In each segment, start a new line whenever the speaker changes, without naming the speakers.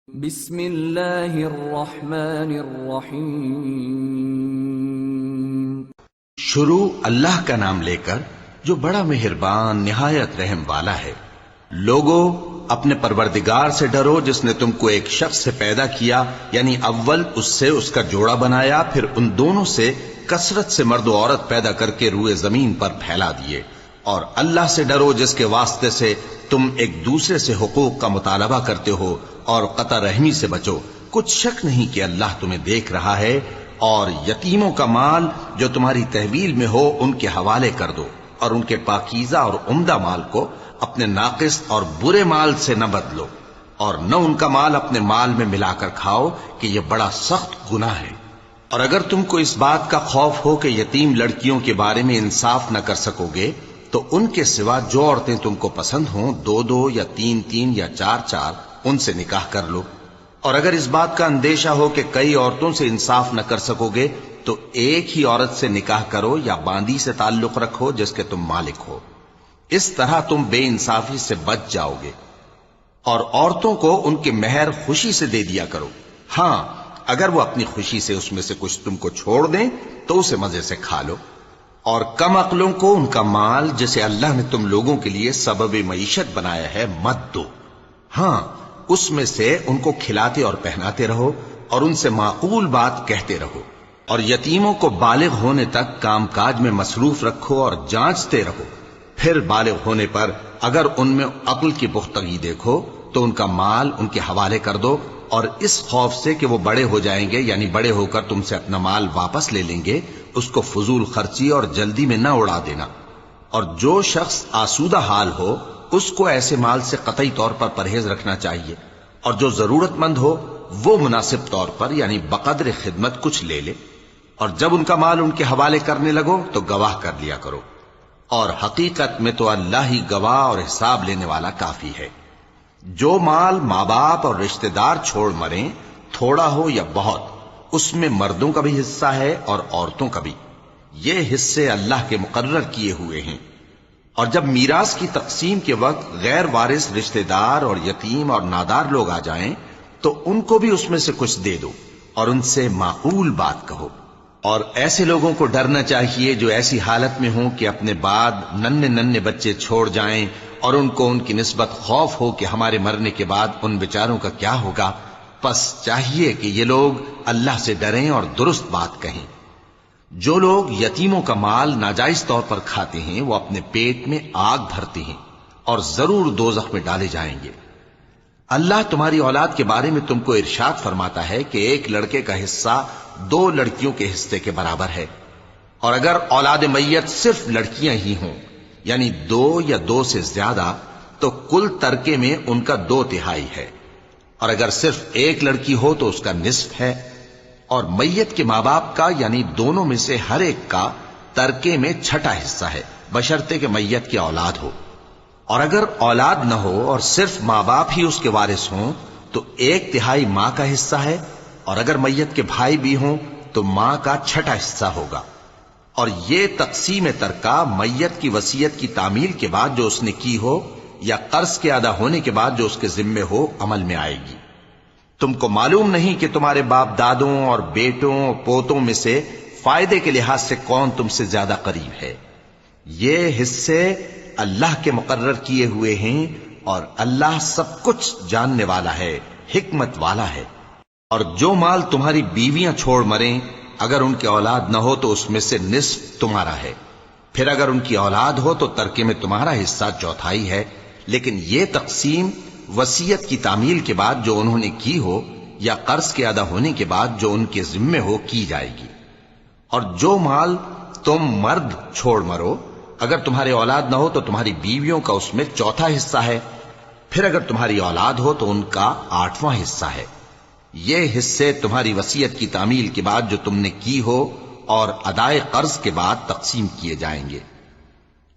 بسم اللہ الرحمن الرحیم۔
شروع اللہ کا نام لے کر جو بڑا مہربان نہایت رحم والا ہے۔ لوگو اپنے پروردگار سے ڈرو جس نے تم کو ایک شخص سے پیدا کیا، یعنی اول اس سے اس کا جوڑا بنایا، پھر ان دونوں سے کثرت سے مرد و عورت پیدا کر کے روئے زمین پر پھیلا دیے۔ اور اللہ سے ڈرو جس کے واسطے سے تم ایک دوسرے سے حقوق کا مطالبہ کرتے ہو، اور قطع رحمی سے بچو۔ کچھ شک نہیں کہ اللہ تمہیں دیکھ رہا ہے۔ اور یتیموں کا مال جو تمہاری تحویل میں ہو ان کے حوالے کر دو، اور ان کے پاکیزہ اور عمدہ مال کو اپنے ناقص اور برے مال سے نہ بدلو، اور نہ ان کا مال اپنے مال میں ملا کر کھاؤ کہ یہ بڑا سخت گناہ ہے۔ اور اگر تم کو اس بات کا خوف ہو کہ یتیم لڑکیوں کے بارے میں انصاف نہ کر سکو گے، تو ان کے سوا جو عورتیں تم کو پسند ہوں، دو دو یا تین تین یا چار چار، ان سے نکاح کر لو۔ اور اگر اس بات کا اندیشہ ہو کہ کئی عورتوں سے انصاف نہ کر سکو گے، تو ایک ہی عورت سے نکاح کرو یا باندی سے تعلق رکھو جس کے تم مالک ہو۔ اس طرح تم بے انصافی سے بچ جاؤ گے۔ اور عورتوں کو ان کے مہر خوشی سے دے دیا کرو۔ ہاں، اگر وہ اپنی خوشی سے اس میں سے کچھ تم کو چھوڑ دیں تو اسے مزے سے کھا لو۔ اور کم عقلوں کو ان کا مال جسے اللہ نے تم لوگوں کے لیے سبب معیشت بنایا ہے مت دو۔ ہاں، اس میں سے ان کو کھلاتے اور پہناتے رہو، اور ان سے معقول بات کہتے رہو۔ اور یتیموں کو بالغ ہونے تک کام کاج میں مصروف رکھو اور جانچتے رہو۔ پھر بالغ ہونے پر اگر ان میں عقل کی پختگی دیکھو تو ان کا مال ان کے حوالے کر دو، اور اس خوف سے کہ وہ بڑے ہو جائیں گے، یعنی بڑے ہو کر تم سے اپنا مال واپس لے لیں گے، اس کو فضول خرچی اور جلدی میں نہ اڑا دینا۔ اور جو شخص آسودہ حال ہو اس کو ایسے مال سے قطعی طور پر پرہیز رکھنا چاہیے، اور جو ضرورت مند ہو وہ مناسب طور پر یعنی بقدر خدمت کچھ لے لے۔ اور جب ان کا مال ان کے حوالے کرنے لگو تو گواہ کر لیا کرو، اور حقیقت میں تو اللہ ہی گواہ اور حساب لینے والا کافی ہے۔ جو مال ماں باپ اور رشتہ دار چھوڑ مریں، تھوڑا ہو یا بہت، اس میں مردوں کا بھی حصہ ہے اور عورتوں کا بھی۔ یہ حصے اللہ کے مقرر کیے ہوئے ہیں۔ اور جب میراث کی تقسیم کے وقت غیر وارث رشتہ دار اور یتیم اور نادار لوگ آ جائیں تو ان کو بھی اس میں سے کچھ دے دو، اور ان سے معقول بات کہو۔ اور ایسے لوگوں کو ڈرنا چاہیے جو ایسی حالت میں ہوں کہ اپنے بعد ننھے ننھے بچے چھوڑ جائیں، اور ان کو ان کی نسبت خوف ہو کہ ہمارے مرنے کے بعد ان بیچاروں کا کیا ہوگا۔ پس چاہیے کہ یہ لوگ اللہ سے ڈریں اور درست بات کہیں۔ جو لوگ یتیموں کا مال ناجائز طور پر کھاتے ہیں وہ اپنے پیٹ میں آگ بھرتے ہیں اور ضرور دوزخ میں ڈالے جائیں گے۔ اللہ تمہاری اولاد کے بارے میں تم کو ارشاد فرماتا ہے کہ ایک لڑکے کا حصہ دو لڑکیوں کے حصے کے برابر ہے۔ اور اگر اولاد میت صرف لڑکیاں ہی ہوں، یعنی دو یا دو سے زیادہ، تو کل ترکے میں ان کا 2/3 ہے۔ اور اگر صرف ایک لڑکی ہو تو اس کا نصف ہے۔ اور میت کے ماں باپ کا یعنی دونوں میں سے ہر ایک کا ترکے میں 6واں حصہ ہے، بشرطے کہ میت کی اولاد ہو۔ اور اگر اولاد نہ ہو اور صرف ماں باپ ہی اس کے وارث ہوں تو 1/3 ماں کا حصہ ہے، اور اگر میت کے بھائی بھی ہوں تو ماں کا 6واں حصہ ہوگا۔ اور یہ تقسیم ترکہ میت کی وصیت کی تعمیل کے بعد جو اس نے کی ہو یا قرض کے ادا ہونے کے بعد جو اس کے ذمے ہو عمل میں آئے گی۔ تم کو معلوم نہیں کہ تمہارے باپ دادوں اور بیٹوں اور پوتوں میں سے فائدے کے لحاظ سے کون تم سے زیادہ قریب ہے۔ یہ حصے اللہ کے مقرر کیے ہوئے ہیں، اور اللہ سب کچھ جاننے والا ہے، حکمت والا ہے۔ اور جو مال تمہاری بیویاں چھوڑ مریں، اگر ان کی اولاد نہ ہو تو اس میں سے نصف تمہارا ہے۔ پھر اگر ان کی اولاد ہو تو ترکے میں تمہارا حصہ 1/4 ہے۔ لیکن یہ تقسیم وصیت کی تعمیل کے بعد جو انہوں نے کی ہو یا قرض کے ادا ہونے کے بعد جو ان کے ذمے ہو کی جائے گی۔ اور جو مال تم مرد چھوڑ مرو، اگر تمہاری اولاد نہ ہو تو تمہاری بیویوں کا اس میں 1/4 حصہ ہے۔ پھر اگر تمہاری اولاد ہو تو ان کا 8واں حصہ ہے۔ یہ حصے تمہاری وصیت کی تعمیل کے بعد جو تم نے کی ہو اور ادائے قرض کے بعد تقسیم کیے جائیں گے۔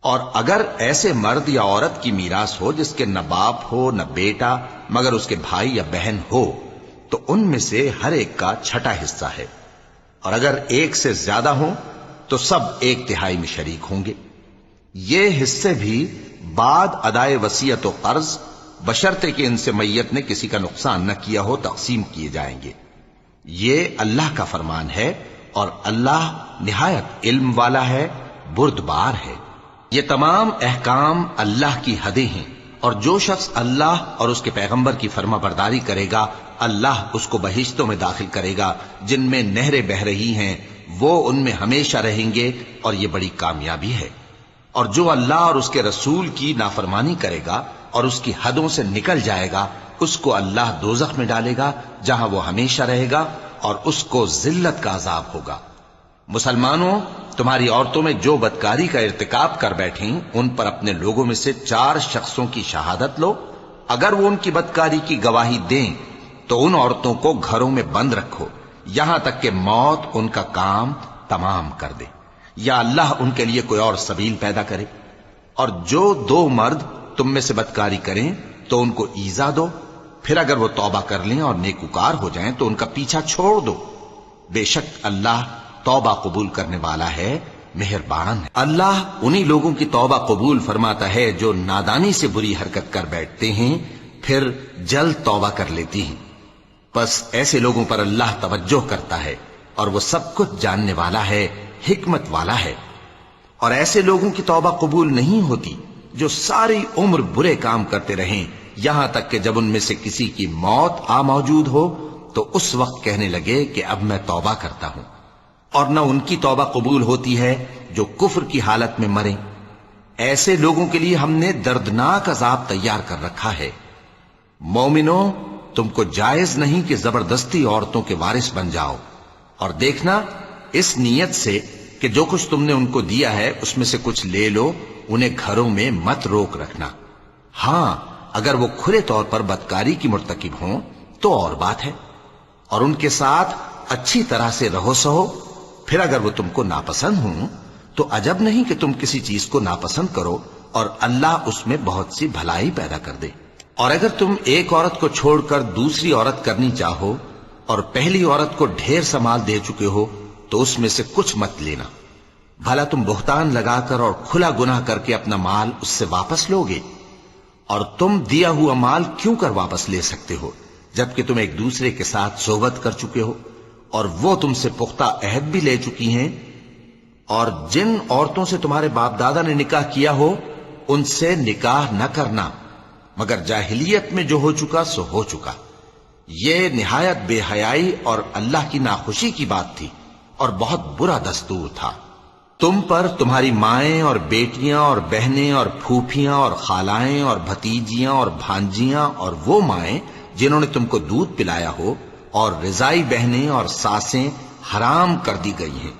اور اگر ایسے مرد یا عورت کی میراث ہو جس کے نہ باپ ہو نہ بیٹا مگر اس کے بھائی یا بہن ہو، تو ان میں سے ہر ایک کا 6واں حصہ ہے۔ اور اگر ایک سے زیادہ ہوں تو سب 1/3 میں شریک ہوں گے۔ یہ حصے بھی بعد ادائے وصیت و قرض بشرطے کہ ان سے میت نے کسی کا نقصان نہ کیا ہو تقسیم کیے جائیں گے۔ یہ اللہ کا فرمان ہے اور اللہ نہایت علم والا ہے، بردبار ہے۔ یہ تمام احکام اللہ کی حدیں ہیں، اور جو شخص اللہ اور اس کے پیغمبر کی فرما برداری کرے گا اللہ اس کو بہشتوں میں داخل کرے گا جن میں نہریں بہہ رہی ہیں، وہ ان میں ہمیشہ رہیں گے، اور یہ بڑی کامیابی ہے۔ اور جو اللہ اور اس کے رسول کی نافرمانی کرے گا اور اس کی حدوں سے نکل جائے گا اس کو اللہ دوزخ میں ڈالے گا جہاں وہ ہمیشہ رہے گا، اور اس کو ذلت کا عذاب ہوگا۔ مسلمانوں، تمہاری عورتوں میں جو بدکاری کا ارتکاب کر بیٹھیں ان پر اپنے لوگوں میں سے 4 شخصوں کی شہادت لو۔ اگر وہ ان کی بدکاری کی گواہی دیں تو ان عورتوں کو گھروں میں بند رکھو یہاں تک کہ موت ان کا کام تمام کر دے، یا اللہ ان کے لیے کوئی اور سبیل پیدا کرے۔ اور جو 2 مرد تم میں سے بدکاری کریں تو ان کو ایذا دو، پھر اگر وہ توبہ کر لیں اور نیکوکار ہو جائیں تو ان کا پیچھا چھوڑ دو۔ بے شک اللہ توبہ قبول کرنے والا ہے، مہربان ہے۔ اللہ انہی لوگوں کی توبہ قبول فرماتا ہے جو نادانی سے بری حرکت کر بیٹھتے ہیں پھر جلد توبہ کر لیتی ہیں۔ پس ایسے لوگوں پر اللہ توجہ کرتا ہے اور وہ سب کچھ جاننے والا ہے، حکمت والا ہے۔ اور ایسے لوگوں کی توبہ قبول نہیں ہوتی جو ساری عمر برے کام کرتے رہیں یہاں تک کہ جب ان میں سے کسی کی موت آ موجود ہو تو اس وقت کہنے لگے کہ اب میں توبہ کرتا ہوں۔ اور نہ ان کی توبہ قبول ہوتی ہے جو کفر کی حالت میں مریں۔ ایسے لوگوں کے لیے ہم نے دردناک عذاب تیار کر رکھا ہے۔ مومنوں، تم کو جائز نہیں کہ زبردستی عورتوں کے وارث بن جاؤ، اور دیکھنا اس نیت سے کہ جو کچھ تم نے ان کو دیا ہے اس میں سے کچھ لے لو، انہیں گھروں میں مت روک رکھنا۔ ہاں، اگر وہ کھلے طور پر بدکاری کی مرتکب ہوں تو اور بات ہے، اور ان کے ساتھ اچھی طرح سے رہو سہو۔ پھر اگر وہ تم کو ناپسند ہوں تو عجب نہیں کہ تم کسی چیز کو ناپسند کرو، اور اللہ اس میں بہت سی بھلائی پیدا کر دے۔ اور اگر تم ایک عورت کو چھوڑ کر دوسری عورت کرنی چاہو اور پہلی عورت کو ڈھیر سا مال دے چکے ہو تو اس میں سے کچھ مت لینا، بھلا تم بہتان لگا کر اور کھلا گناہ کر کے اپنا مال اس سے واپس لو گے؟ اور تم دیا ہوا مال کیوں کر واپس لے سکتے ہو جبکہ تم ایک دوسرے کے ساتھ صحبت کر چکے ہو اور وہ تم سے پختہ عہد بھی لے چکی ہیں؟ اور جن عورتوں سے تمہارے باپ دادا نے نکاح کیا ہو ان سے نکاح نہ کرنا مگر جاہلیت میں جو ہو چکا سو ہو چکا۔ یہ نہایت بے حیائی اور اللہ کی ناخوشی کی بات تھی اور بہت برا دستور تھا۔ تم پر تمہاری مائیں اور بیٹیاں اور بہنیں اور پھوپھیاں اور خالائیں اور بھتیجیاں اور بھانجیاں اور وہ مائیں جنہوں نے تم کو دودھ پلایا ہو اور رضائی بہنیں اور ساسیں حرام کر دی گئی ہیں،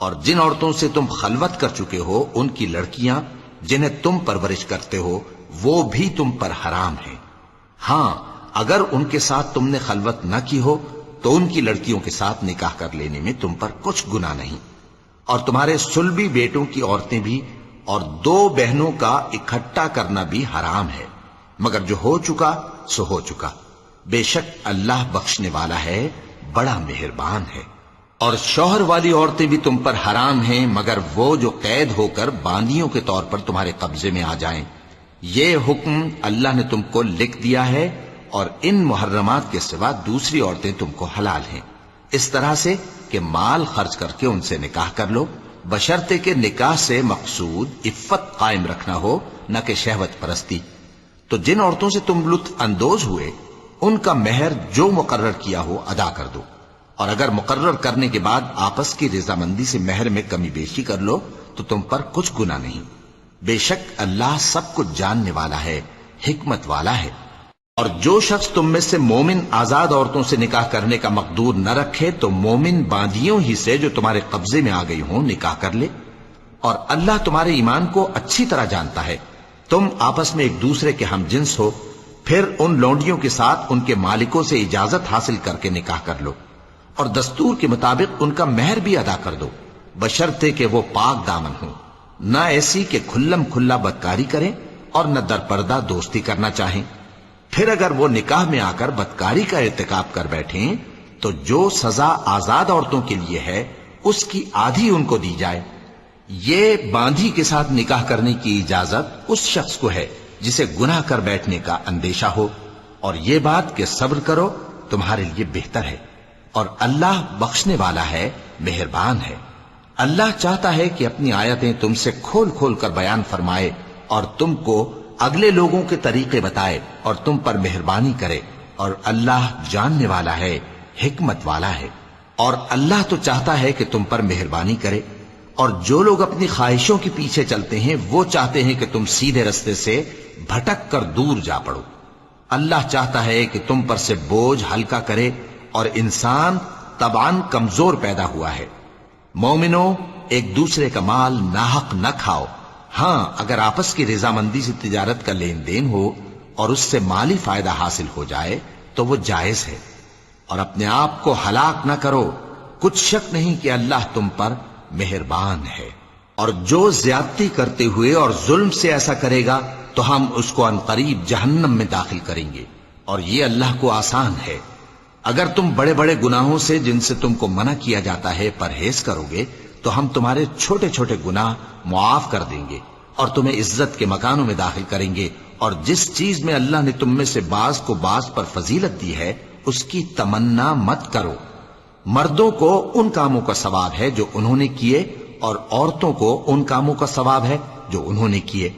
اور جن عورتوں سے تم خلوت کر چکے ہو ان کی لڑکیاں جنہیں تم پرورش کرتے ہو وہ بھی تم پر حرام ہیں۔ ہاں، اگر ان کے ساتھ تم نے خلوت نہ کی ہو تو ان کی لڑکیوں کے ساتھ نکاح کر لینے میں تم پر کچھ گناہ نہیں۔ اور تمہارے صلبی بیٹوں کی عورتیں بھی اور 2 بہنوں کا اکٹھا کرنا بھی حرام ہے، مگر جو ہو چکا سو ہو چکا۔ بے شک اللہ بخشنے والا ہے، بڑا مہربان ہے۔ اور شوہر والی عورتیں بھی تم پر حرام ہیں مگر وہ جو قید ہو کر باندیوں کے طور پر تمہارے قبضے میں آ جائیں۔ یہ حکم اللہ نے تم کو لکھ دیا ہے، اور ان محرمات کے سوا دوسری عورتیں تم کو حلال ہیں، اس طرح سے کہ مال خرچ کر کے ان سے نکاح کر لو، بشرطے کہ نکاح سے مقصود عفت قائم رکھنا ہو نہ کہ شہوت پرستی۔ تو جن عورتوں سے تم لطف اندوز ہوئے ان کا مہر جو مقرر کیا ہو ادا کر دو، اور اگر مقرر کرنے کے بعد آپس کی رضامندی سے مہر میں کمی بیشی کر لو تو تم پر کچھ گناہ نہیں۔ بے شک اللہ سب کچھ جاننے والا ہے، حکمت والا ہے۔ اور جو شخص تم میں سے مومن آزاد عورتوں سے نکاح کرنے کا مقدور نہ رکھے تو مومن باندیوں ہی سے جو تمہارے قبضے میں آ گئی ہوں نکاح کر لے، اور اللہ تمہارے ایمان کو اچھی طرح جانتا ہے۔ تم آپس میں ایک دوسرے کے ہم جنس ہو، پھر ان لونڈیوں کے ساتھ ان کے مالکوں سے اجازت حاصل کر کے نکاح کر لو، اور دستور کے مطابق ان کا مہر بھی ادا کر دو، بشرطے کہ وہ پاک دامن ہوں، نہ ایسی کہ کھلم کھلا بدکاری کریں اور نہ درپردہ دوستی کرنا چاہیں۔ پھر اگر وہ نکاح میں آ کر بدکاری کا ارتکاب کر بیٹھیں تو جو سزا آزاد عورتوں کے لیے ہے اس کی آدھی ان کو دی جائے۔ یہ باندھی کے ساتھ نکاح کرنے کی اجازت اس شخص کو ہے جسے گناہ کر بیٹھنے کا اندیشہ ہو، اور یہ بات کہ صبر کرو تمہارے لیے بہتر ہے، اور اللہ بخشنے والا ہے، مہربان ہے۔ اللہ چاہتا ہے کہ اپنی آیتیں تم سے کھول کھول کر بیان فرمائے اور تم کو اگلے لوگوں کے طریقے بتائے اور تم پر مہربانی کرے، اور اللہ جاننے والا ہے، حکمت والا ہے۔ اور اللہ تو چاہتا ہے کہ تم پر مہربانی کرے، اور جو لوگ اپنی خواہشوں کے پیچھے چلتے ہیں وہ چاہتے ہیں کہ تم سیدھے رستے سے بھٹک کر دور جا پڑو۔ اللہ چاہتا ہے کہ تم پر سے بوجھ ہلکا کرے، اور انسان طبعاً کمزور پیدا ہوا ہے۔ مومنوں، ایک دوسرے کا مال ناحق نہ کھاؤ، ہاں اگر آپس کی رضامندی سے تجارت کا لین دین ہو اور اس سے مالی فائدہ حاصل ہو جائے تو وہ جائز ہے، اور اپنے آپ کو ہلاک نہ کرو، کچھ شک نہیں کہ اللہ تم پر مہربان ہے۔ اور جو زیادتی کرتے ہوئے اور ظلم سے ایسا کرے گا تو ہم اس کو عنقریب جہنم میں داخل کریں گے، اور یہ اللہ کو آسان ہے۔ اگر تم بڑے بڑے گناہوں سے جن سے تم کو منع کیا جاتا ہے پرہیز کرو گے تو ہم تمہارے چھوٹے چھوٹے گناہ معاف کر دیں گے اور تمہیں عزت کے مکانوں میں داخل کریں گے، اور جس چیز میں اللہ نے تم میں سے بعض کو بعض پر فضیلت دی ہے اس کی تمنا مت کرو۔ مردوں کو ان کاموں کا ثواب ہے جو انہوں نے کیے، اور عورتوں کو ان کاموں کا ثواب ہے جو انہوں نے کیے،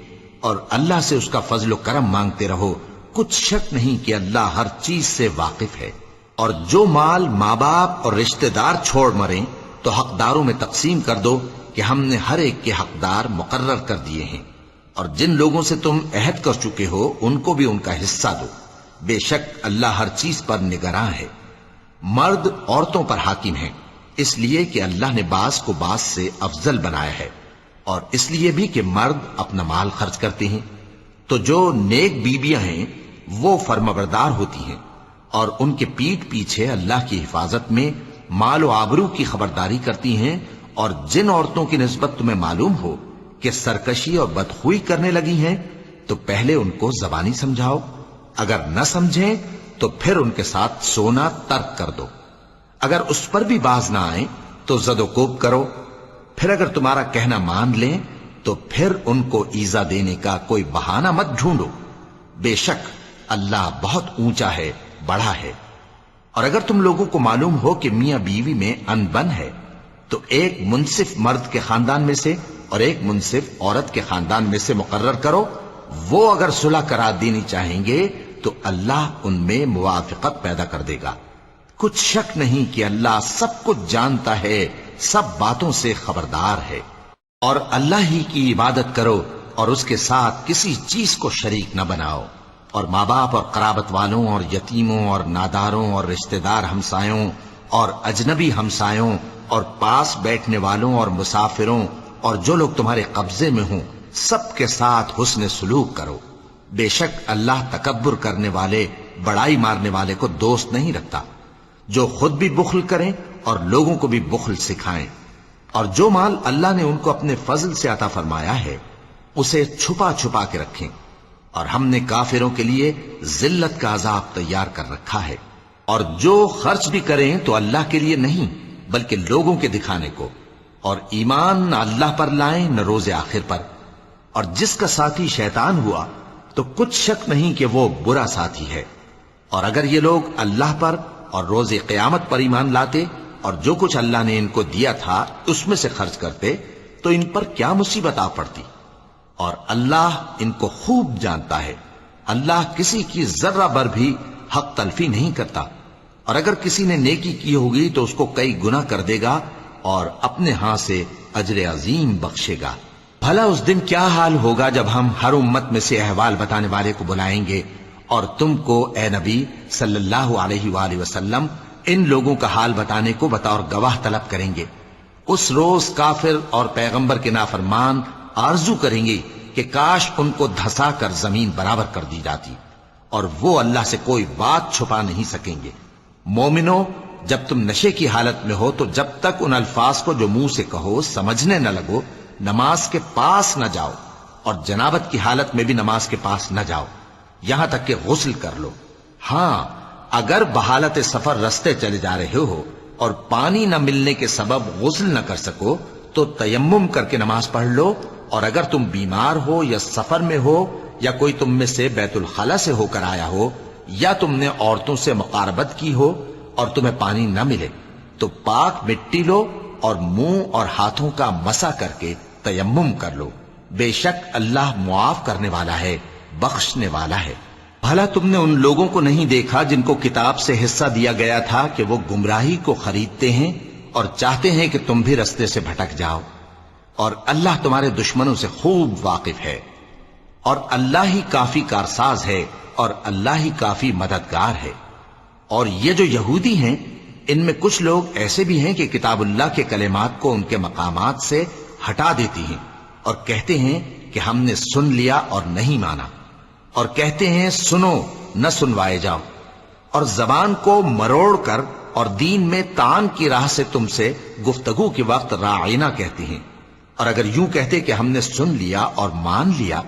اور اللہ سے اس کا فضل و کرم مانگتے رہو، کچھ شک نہیں کہ اللہ ہر چیز سے واقف ہے۔ اور جو مال ماں باپ اور رشتہ دار چھوڑ مریں تو حقداروں میں تقسیم کر دو کہ ہم نے ہر ایک کے حقدار مقرر کر دیے ہیں، اور جن لوگوں سے تم عہد کر چکے ہو ان کو بھی ان کا حصہ دو، بے شک اللہ ہر چیز پر نگراں ہے۔ مرد عورتوں پر حاکم ہیں، اس لیے کہ اللہ نے بعض کو بعض سے افضل بنایا ہے، اور اس لیے بھی کہ مرد اپنا مال خرچ کرتے ہیں، تو جو نیک بیویاں ہیں وہ فرمانبردار ہوتی ہیں، اور ان کے پیٹھ پیچھے اللہ کی حفاظت میں مال و آبرو کی خبرداری کرتی ہیں۔ اور جن عورتوں کی نسبت تمہیں معلوم ہو کہ سرکشی اور بدخوئی کرنے لگی ہیں تو پہلے ان کو زبانی سمجھاؤ، اگر نہ سمجھیں تو پھر ان کے ساتھ سونا ترک کر دو، اگر اس پر بھی باز نہ آئیں تو زد و کوب کرو، پھر اگر تمہارا کہنا مان لیں تو پھر ان کو ایذا دینے کا کوئی بہانہ مت ڈھونڈو، بے شک اللہ بہت اونچا ہے، بڑا ہے۔ اور اگر تم لوگوں کو معلوم ہو کہ میاں بیوی میں ان بن ہے تو ایک منصف مرد کے خاندان میں سے اور ایک منصف عورت کے خاندان میں سے مقرر کرو، وہ اگر صلح کرا دینی چاہیں گے تو اللہ ان میں موافقت پیدا کر دے گا۔ کچھ شک نہیں کہ اللہ سب کچھ جانتا ہے، سب باتوں سے خبردار ہے۔ اور اللہ ہی کی عبادت کرو اور اس کے ساتھ کسی چیز کو شریک نہ بناؤ، اور ماں باپ اور قرابت والوں اور یتیموں اور ناداروں اور رشتہ دار ہمسایوں اور اجنبی ہمسایوں اور پاس بیٹھنے والوں اور مسافروں اور جو لوگ تمہارے قبضے میں ہوں سب کے ساتھ حسن سلوک کرو، بے شک اللہ تکبر کرنے والے، بڑائی مارنے والے کو دوست نہیں رکھتا۔ جو خود بھی بخل کریں اور لوگوں کو بھی بخل سکھائیں، اور جو مال اللہ نے ان کو اپنے فضل سے عطا فرمایا ہے اسے چھپا چھپا کے رکھیں، اور ہم نے کافروں کے لیے ذلت کا عذاب تیار کر رکھا ہے۔ اور جو خرچ بھی کریں تو اللہ کے لیے نہیں بلکہ لوگوں کے دکھانے کو، اور ایمان نہ اللہ پر لائیں نہ روز آخر پر۔ اور جس کا ساتھی شیطان ہوا تو کچھ شک نہیں کہ وہ برا ساتھی ہے۔ اور اگر یہ لوگ اللہ پر اور روز قیامت پر ایمان لاتے اور جو کچھ اللہ نے ان کو دیا تھا اس میں سے خرچ کرتے تو ان پر کیا مصیبت آ پڑتی، اور اللہ ان کو خوب جانتا ہے۔ اللہ کسی کی ذرہ بر بھی حق تلفی نہیں کرتا، اور اگر کسی نے نیکی کی ہوگی تو اس کو کئی گنا کر دے گا اور اپنے ہاں سے اجر عظیم بخشے گا۔ بھلا اس دن کیا حال ہوگا جب ہم ہر امت میں سے احوال بتانے والے کو بلائیں گے اور تم کو اے نبی صلی اللہ علیہ وآلہ وسلم ان لوگوں کا حال بتانے کو بطور گواہ طلب کریں گے۔ اس روز کافر اور پیغمبر کے نافرمان آرزو کریں گے کہ کاش ان کو دھسا کر زمین برابر کر دی جاتی، اور وہ اللہ سے کوئی بات چھپا نہیں سکیں گے۔ مومنو، جب تم نشے کی حالت میں ہو تو جب تک ان الفاظ کو جو منہ سے کہو سمجھنے نہ لگو نماز کے پاس نہ جاؤ، اور جنابت کی حالت میں بھی نماز کے پاس نہ جاؤ یہاں تک کہ غسل کر لو۔ ہاں، اگر بحالت سفر رستے چلے جا رہے ہو اور پانی نہ ملنے کے سبب غسل نہ کر سکو تو تیمم کر کے نماز پڑھ لو، اور اگر تم بیمار ہو یا سفر میں ہو یا کوئی تم میں سے بیت الخلا سے ہو کر آیا ہو، یا تم نے عورتوں سے مقاربت کی ہو اور تمہیں پانی نہ ملے، تو پاک مٹی لو اور منہ اور ہاتھوں کا مسح کر کے تیمم کر لو، بے شک اللہ معاف کرنے والا ہے، بخشنے والا ہے۔ بھلا تم نے ان لوگوں کو نہیں دیکھا جن کو کتاب سے حصہ دیا گیا تھا کہ وہ گمراہی کو خریدتے ہیں اور چاہتے ہیں کہ تم بھی رستے سے بھٹک جاؤ، اور اللہ تمہارے دشمنوں سے خوب واقف ہے، اور اللہ ہی کافی کارساز ہے، اور اللہ ہی کافی مددگار ہے۔ اور یہ جو یہودی ہیں، ان میں کچھ لوگ ایسے بھی ہیں کہ کتاب اللہ کے کلمات کو ان کے مقامات سے ہٹا دیتی ہیں اور کہتے ہیں کہ ہم نے سن لیا اور نہیں مانا، اور کہتے ہیں سنو نہ سنوائے جاؤ، اور زبان کو مروڑ کر اور دین میں طعن کی راہ سے تم سے گفتگو کے وقت راعینا کہتے ہیں۔ اور اگر یوں کہتے کہ ہم نے سن لیا اور مان لیا،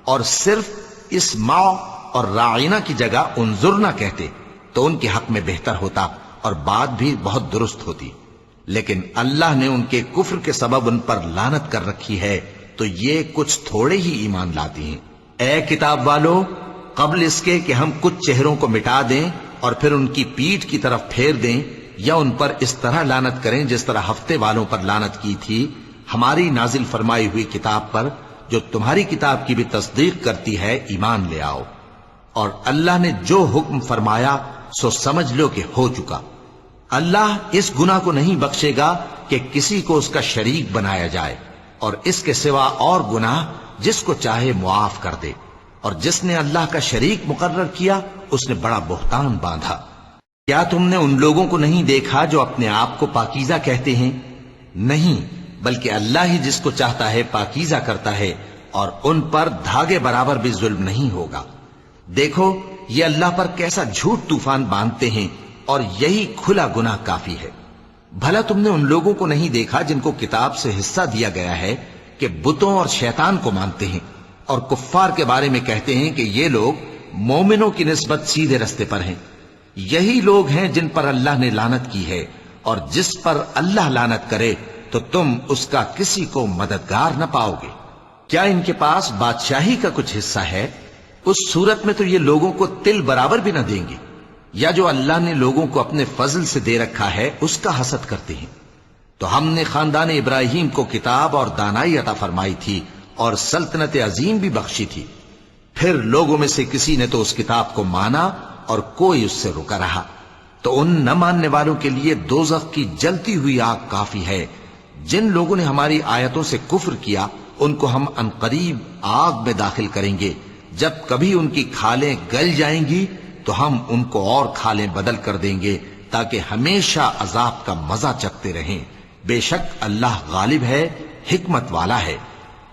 اور صرف اسمع اور راعینا کی جگہ انظرنا کہتے، تو ان کے حق میں بہتر ہوتا اور بات بھی بہت درست ہوتی، لیکن اللہ نے ان کے کفر کے سبب ان پر لعنت کر رکھی ہے، تو یہ کچھ تھوڑے ہی ایمان لاتی ہیں۔ اے کتاب والو، قبل اس کے کہ ہم کچھ چہروں کو مٹا دیں اور پھر ان کی پیٹھ کی طرف پھیر دیں یا ان پر اس طرح لعنت کریں جس طرح ہفتے والوں پر لعنت کی تھی، ہماری نازل فرمائی ہوئی کتاب پر جو تمہاری کتاب کی بھی تصدیق کرتی ہے ایمان لے آؤ، اور اللہ نے جو حکم فرمایا سو سمجھ لو کہ ہو چکا۔ اللہ اس گناہ کو نہیں بخشے گا کہ کسی کو اس کا شریک بنایا جائے، اور اس کے سوا اور گناہ جس کو چاہے معاف کر دے، اور جس نے اللہ کا شریک مقرر کیا اس نے بڑا بہتان باندھا۔ کیا تم نے ان لوگوں کو نہیں دیکھا جو اپنے آپ کو پاکیزہ کہتے ہیں؟ نہیں، بلکہ اللہ ہی جس کو چاہتا ہے پاکیزہ کرتا ہے، اور ان پر دھاگے برابر بھی ظلم نہیں ہوگا۔ دیکھو یہ اللہ پر کیسا جھوٹ طوفان باندھتے ہیں، اور یہی کھلا گناہ کافی ہے۔ بھلا تم نے ان لوگوں کو نہیں دیکھا جن کو کتاب سے حصہ دیا گیا ہے کہ بتوں اور شیطان کو مانتے ہیں، اور کفار کے بارے میں کہتے ہیں کہ یہ لوگ مومنوں کی نسبت سیدھے رستے پر ہیں۔ یہی لوگ ہیں جن پر اللہ نے لعنت کی ہے، اور جس پر اللہ لعنت کرے تو تم اس کا کسی کو مددگار نہ پاؤ گے۔ کیا ان کے پاس بادشاہی کا کچھ حصہ ہے؟ اس صورت میں تو یہ لوگوں کو تل برابر بھی نہ دیں گے۔ یا جو اللہ نے لوگوں کو اپنے فضل سے دے رکھا ہے اس کا حسد کرتے ہیں۔ تو ہم نے خاندان ابراہیم کو کتاب اور دانائی عطا فرمائی تھی اور سلطنت عظیم بھی بخشی تھی۔ پھر لوگوں میں سے کسی نے تو اس کتاب کو مانا اور کوئی اس سے رکا رہا، تو ان نہ ماننے والوں کے لیے دوزخ کی جلتی ہوئی آگ کافی ہے۔ جن لوگوں نے ہماری آیتوں سے کفر کیا ان کو ہم عنقریب آگ میں داخل کریں گے، جب کبھی ان کی کھالیں گل جائیں گی تو ہم ان کو اور کھالیں بدل کر دیں گے تاکہ ہمیشہ عذاب کا مزہ چکھتے رہیں۔ بے شک اللہ غالب ہے، حکمت والا ہے۔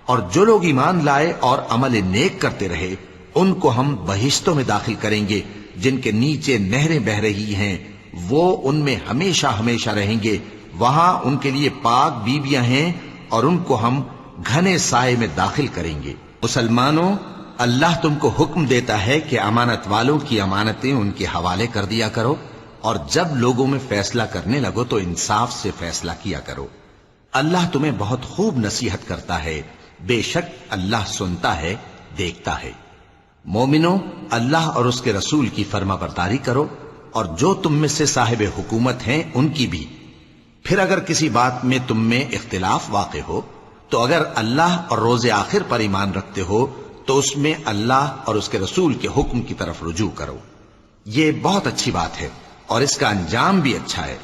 اور جو لوگ ایمان لائے اور عمل نیک کرتے رہے ان کو ہم بہشتوں میں داخل کریں گے جن کے نیچے نہریں بہ رہی ہیں، وہ ان میں ہمیشہ ہمیشہ رہیں گے۔ وہاں ان کے لیے پاک بیویاں ہیں اور ان کو ہم گھنے سائے میں داخل کریں گے۔ مسلمانوں، اللہ تم کو حکم دیتا ہے کہ امانت والوں کی امانتیں ان کے حوالے کر دیا کرو، اور جب لوگوں میں فیصلہ کرنے لگو تو انصاف سے فیصلہ کیا کرو۔ اللہ تمہیں بہت خوب نصیحت کرتا ہے، بے شک اللہ سنتا ہے، دیکھتا ہے۔ مومنوں، اللہ اور اس کے رسول کی فرما برداری کرو، اور جو تم میں سے صاحب حکومت ہیں ان کی بھی۔ پھر اگر کسی بات میں تم میں اختلاف واقع ہو تو اگر اللہ اور روز آخر پر ایمان رکھتے ہو تو اس میں اللہ اور اس کے رسول کے حکم کی طرف رجوع کرو۔ یہ بہت اچھی بات ہے اور اس کا انجام بھی اچھا ہے۔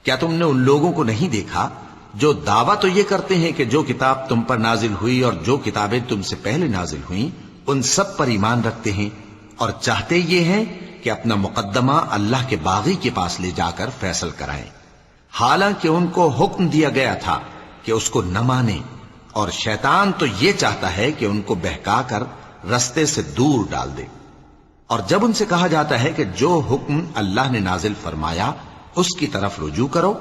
کیا تم نے ان لوگوں کو نہیں دیکھا جو دعویٰ تو یہ کرتے ہیں کہ جو کتاب تم پر نازل ہوئی اور جو کتابیں تم سے پہلے نازل ہوئیں ان سب پر ایمان رکھتے ہیں، اور چاہتے یہ ہیں کہ اپنا مقدمہ اللہ کے باغی کے پاس لے جا کر فیصل کرائیں، حالانکہ ان کو حکم دیا گیا تھا کہ اس کو نہ مانیں، اور شیطان تو یہ چاہتا ہے کہ ان کو بہکا کر رستے سے دور ڈال دے۔ اور جب ان سے کہا جاتا ہے کہ جو حکم اللہ نے نازل فرمایا اس کی طرف رجوع کرو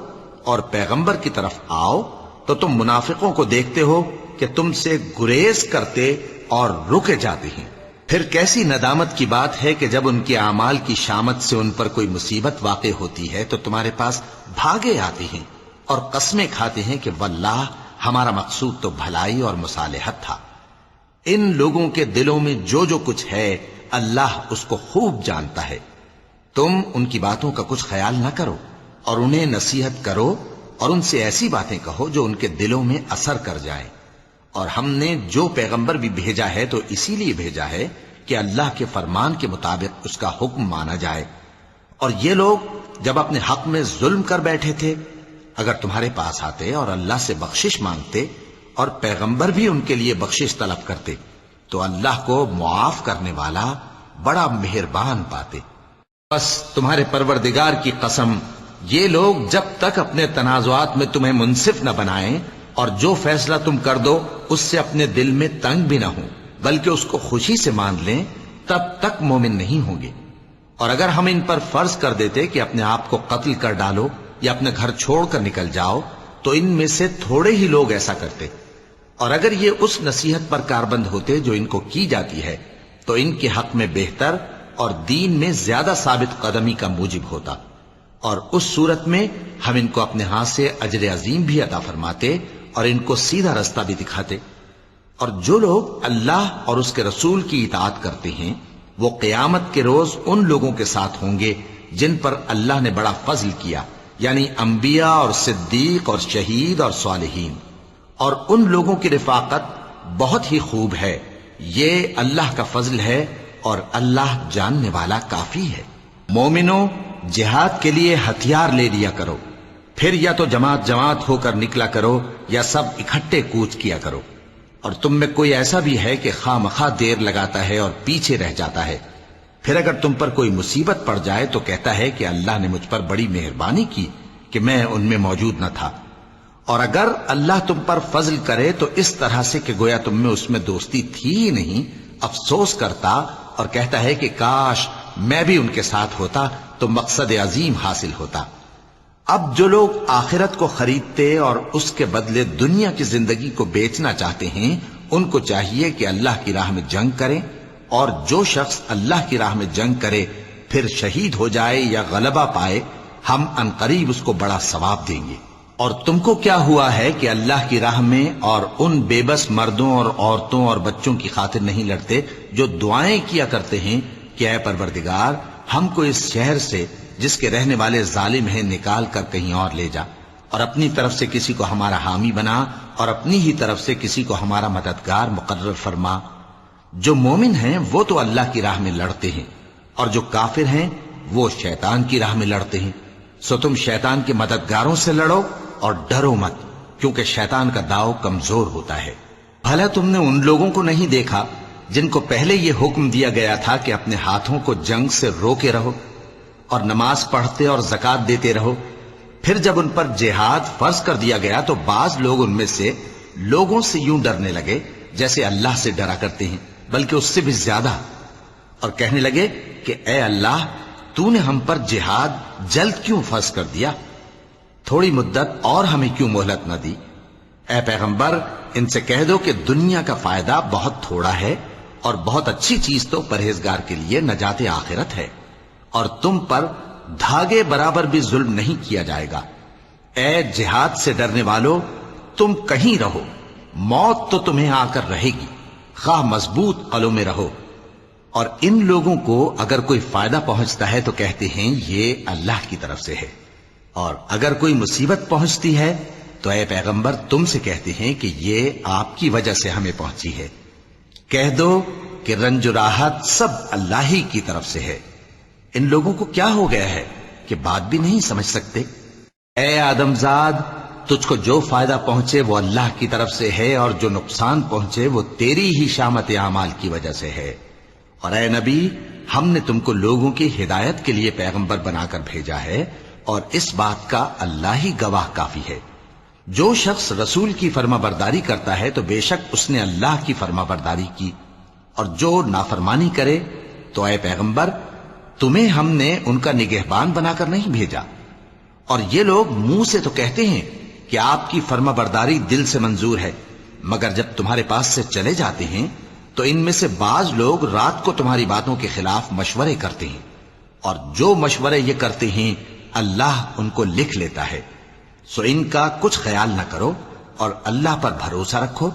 اور پیغمبر کی طرف آؤ، تو تم منافقوں کو دیکھتے ہو کہ تم سے گریز کرتے اور رکے جاتے ہیں۔ پھر کیسی ندامت کی بات ہے کہ جب ان کے اعمال کی شامت سے ان پر کوئی مصیبت واقع ہوتی ہے تو تمہارے پاس بھاگے آتے ہیں اور قسمیں کھاتے ہیں کہ واللہ ہمارا مقصود تو بھلائی اور مصالحت تھا۔ ان لوگوں کے دلوں میں جو جو کچھ ہے اللہ اس کو خوب جانتا ہے۔ تم ان کی باتوں کا کچھ خیال نہ کرو اور انہیں نصیحت کرو اور ان سے ایسی باتیں کہو جو ان کے دلوں میں اثر کر جائیں۔ اور ہم نے جو پیغمبر بھی بھیجا ہے تو اسی لیے بھیجا ہے کہ اللہ کے فرمان کے مطابق اس کا حکم مانا جائے۔ اور یہ لوگ جب اپنے حق میں ظلم کر بیٹھے تھے، اگر تمہارے پاس آتے اور اللہ سے بخشش مانگتے اور پیغمبر بھی ان کے لیے بخشش طلب کرتے تو اللہ کو معاف کرنے والا بڑا مہربان پاتے۔ بس تمہارے پروردگار کی قسم، یہ لوگ جب تک اپنے تنازعات میں تمہیں منصف نہ بنائیں اور جو فیصلہ تم کر دو اس سے اپنے دل میں تنگ بھی نہ ہوں بلکہ اس کو خوشی سے مان لیں، تب تک مومن نہیں ہوں گے۔ اور اگر ہم ان پر فرض کر دیتے کہ اپنے آپ کو قتل کر ڈالو یا اپنے گھر چھوڑ کر نکل جاؤ تو ان میں سے تھوڑے ہی لوگ ایسا کرتے، اور اگر یہ اس نصیحت پر کاربند ہوتے جو ان کو کی جاتی ہے تو ان کے حق میں بہتر اور دین میں زیادہ ثابت قدمی کا موجب ہوتا، اور اس صورت میں ہم ان کو اپنے ہاتھ سے اجر عظیم بھی عطا فرماتے اور ان کو سیدھا رستہ بھی دکھاتے۔ اور جو لوگ اللہ اور اس کے رسول کی اطاعت کرتے ہیں وہ قیامت کے روز ان لوگوں کے ساتھ ہوں گے جن پر اللہ نے بڑا فضل کیا، یعنی انبیاء اور صدیق اور شہید اور صالحین، اور ان لوگوں کی رفاقت بہت ہی خوب ہے۔ یہ اللہ کا فضل ہے اور اللہ جاننے والا کافی ہے۔ مومنوں، جہاد کے لیے ہتھیار لے لیا کرو، پھر یا تو جماعت جماعت ہو کر نکلا کرو یا سب اکٹھے کوچ کیا کرو۔ اور تم میں کوئی ایسا بھی ہے کہ خواہ مخواہ دیر لگاتا ہے اور پیچھے رہ جاتا ہے، پھر اگر تم پر کوئی مصیبت پڑ جائے تو کہتا ہے کہ اللہ نے مجھ پر بڑی مہربانی کی کہ میں ان میں موجود نہ تھا۔ اور اگر اللہ تم پر فضل کرے تو اس طرح سے کہ گویا تم میں اس میں دوستی تھی ہی نہیں، افسوس کرتا اور کہتا ہے کہ کاش میں بھی ان کے ساتھ ہوتا تو مقصد عظیم حاصل ہوتا۔ اب جو لوگ آخرت کو خریدتے اور اس کے بدلے دنیا کی زندگی کو بیچنا چاہتے ہیں ان کو چاہیے کہ اللہ کی راہ میں جنگ کریں، اور جو شخص اللہ کی راہ میں جنگ کرے پھر شہید ہو جائے یا غلبہ پائے ہم عنقریب اس کو بڑا ثواب دیں گے۔ اور تم کو کیا ہوا ہے کہ اللہ کی راہ میں اور ان بے بس مردوں اور عورتوں اور بچوں کی خاطر نہیں لڑتے جو دعائیں کیا کرتے ہیں کہ اے پروردگار ہم کو اس شہر سے جس کے رہنے والے ظالم ہیں نکال کر کہیں اور لے جا، اور اپنی طرف سے کسی کو ہمارا حامی بنا اور اپنی ہی طرف سے کسی کو ہمارا مددگار مقرر فرما۔ جو مومن ہیں وہ تو اللہ کی راہ میں لڑتے ہیں، اور جو کافر ہیں وہ شیطان کی راہ میں لڑتے ہیں، سو تم شیطان کے مددگاروں سے لڑو اور ڈرو مت، کیونکہ شیطان کا داؤ کمزور ہوتا ہے۔ بھلا تم نے ان لوگوں کو نہیں دیکھا جن کو پہلے یہ حکم دیا گیا تھا کہ اپنے ہاتھوں کو جنگ سے روکے رہو اور نماز پڑھتے اور زکوٰۃ دیتے رہو، پھر جب ان پر جہاد فرض کر دیا گیا تو بعض لوگ ان میں سے لوگوں سے یوں ڈرنے لگے جیسے اللہ سے ڈرا کرتے ہیں، بلکہ اس سے بھی زیادہ، اور کہنے لگے کہ اے اللہ تو نے ہم پر جہاد جلد کیوں فرض کر دیا، تھوڑی مدت اور ہمیں کیوں مہلت نہ دی۔ اے پیغمبر ان سے کہہ دو کہ دنیا کا فائدہ بہت تھوڑا ہے اور بہت اچھی چیز تو پرہیزگار کے لیے نجات آخرت ہے، اور تم پر دھاگے برابر بھی ظلم نہیں کیا جائے گا۔ اے جہاد سے ڈرنے والو، تم کہیں رہو، موت تو تمہیں آ کر رہے گی، خواہ مضبوط قلعوں میں رہو۔ اور ان لوگوں کو اگر کوئی فائدہ پہنچتا ہے تو کہتے ہیں یہ اللہ کی طرف سے ہے، اور اگر کوئی مصیبت پہنچتی ہے تو اے پیغمبر تم سے کہتے ہیں کہ یہ آپ کی وجہ سے ہمیں پہنچی ہے۔ کہہ دو کہ رنج و راحت سب اللہ ہی کی طرف سے ہے۔ ان لوگوں کو کیا ہو گیا ہے کہ بات بھی نہیں سمجھ سکتے؟ اے آدم زاد، تجھ کو جو فائدہ پہنچے وہ اللہ کی طرف سے ہے، اور جو نقصان پہنچے وہ تیری ہی شامت اعمال کی وجہ سے ہے۔ اور اے نبی، ہم نے تم کو لوگوں کی ہدایت کے لیے پیغمبر بنا کر بھیجا ہے، اور اس بات کا اللہ ہی گواہ کافی ہے۔ جو شخص رسول کی فرما برداری کرتا ہے تو بے شک اس نے اللہ کی فرما برداری کی، اور جو نافرمانی کرے تو اے پیغمبر تمہیں ہم نے ان کا نگہبان بنا کر نہیں بھیجا۔ اور یہ لوگ منہ سے تو کہتے ہیں کہ آپ کی فرما برداری دل سے منظور ہے، مگر جب تمہارے پاس سے چلے جاتے ہیں تو ان میں سے بعض لوگ رات کو تمہاری باتوں کے خلاف مشورے کرتے ہیں، اور جو مشورے یہ کرتے ہیں اللہ ان کو لکھ لیتا ہے۔ سو ان کا کچھ خیال نہ کرو اور اللہ پر بھروسہ رکھو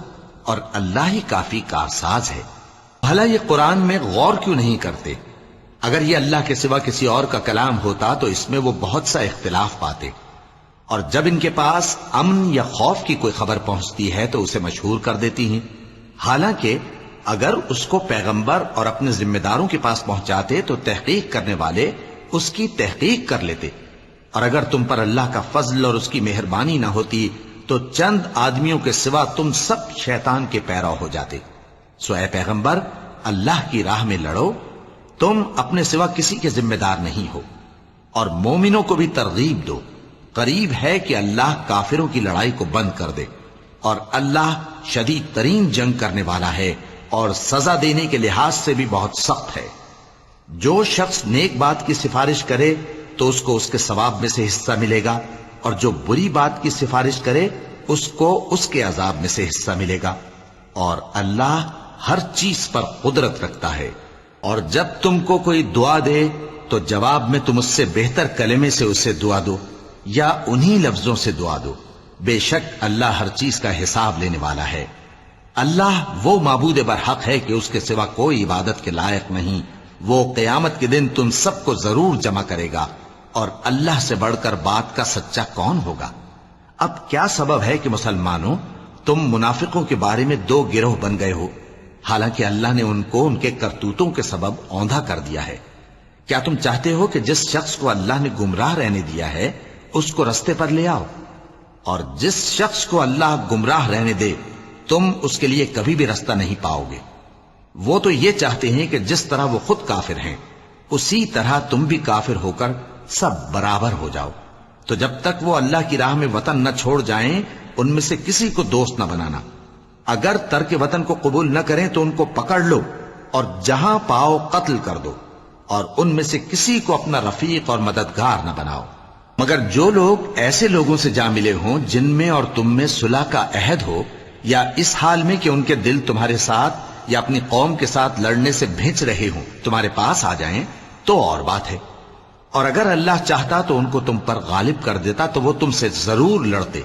اور اللہ ہی کافی کارساز ہے۔ بھلا یہ قرآن میں غور کیوں نہیں کرتے؟ اگر یہ اللہ کے سوا کسی اور کا کلام ہوتا تو اس میں وہ بہت سا اختلاف پاتے، اور جب ان کے پاس امن یا خوف کی کوئی خبر پہنچتی ہے تو اسے مشہور کر دیتی ہیں، حالانکہ اگر اس کو پیغمبر اور اپنے ذمہ داروں کے پاس پہنچاتے تو تحقیق کرنے والے اس کی تحقیق کر لیتے، اور اگر تم پر اللہ کا فضل اور اس کی مہربانی نہ ہوتی تو چند آدمیوں کے سوا تم سب شیطان کے پیرو ہو جاتے۔ سو اے پیغمبر، اللہ کی راہ میں لڑو، تم اپنے سوا کسی کے ذمہ دار نہیں ہو، اور مومنوں کو بھی ترغیب دو، قریب ہے کہ اللہ کافروں کی لڑائی کو بند کر دے، اور اللہ شدید ترین جنگ کرنے والا ہے اور سزا دینے کے لحاظ سے بھی بہت سخت ہے۔ جو شخص نیک بات کی سفارش کرے تو اس کو اس کے ثواب میں سے حصہ ملے گا، اور جو بری بات کی سفارش کرے اس کو اس کے عذاب میں سے حصہ ملے گا، اور اللہ ہر چیز پر قدرت رکھتا ہے۔ اور جب تم کو کوئی دعا دے تو جواب میں تم اس سے بہتر کلمے سے اسے دعا دو یا انہی لفظوں سے دعا دو، بے شک اللہ ہر چیز کا حساب لینے والا ہے۔ اللہ وہ معبود برحق ہے کہ اس کے سوا کوئی عبادت کے لائق نہیں، وہ قیامت کے دن تم سب کو ضرور جمع کرے گا، اور اللہ سے بڑھ کر بات کا سچا کون ہوگا؟ اب کیا سبب ہے کہ مسلمانوں تم منافقوں کے بارے میں دو گروہ بن گئے ہو، حالانکہ اللہ نے ان کو ان کے کرتوتوں کے سبب اوندھا کر دیا ہے؟ کیا تم چاہتے ہو کہ جس شخص کو اللہ نے گمراہ رہنے دیا ہے اس کو رستے پر لے آؤ، اور جس شخص کو اللہ گمراہ رہنے دے تم اس کے لیے کبھی بھی رستہ نہیں پاؤ گے؟ وہ تو یہ چاہتے ہیں کہ جس طرح وہ خود کافر ہیں اسی طرح تم بھی کافر ہو کر سب برابر ہو جاؤ۔ تو جب تک وہ اللہ کی راہ میں وطن نہ چھوڑ جائیں ان میں سے کسی کو دوست نہ بنانا، اگر ترک وطن کو قبول نہ کریں تو ان کو پکڑ لو اور جہاں پاؤ قتل کر دو، اور ان میں سے کسی کو اپنا رفیق اور مددگار نہ بناؤ، مگر جو لوگ ایسے لوگوں سے جا ملے ہوں جن میں اور تم میں صلح کا عہد ہو، یا اس حال میں کہ ان کے دل تمہارے ساتھ یا اپنی قوم کے ساتھ لڑنے سے بھنچ رہے ہوں تمہارے پاس آ جائیں تو اور بات ہے، اور اگر اللہ چاہتا تو ان کو تم پر غالب کر دیتا تو وہ تم سے ضرور لڑتے۔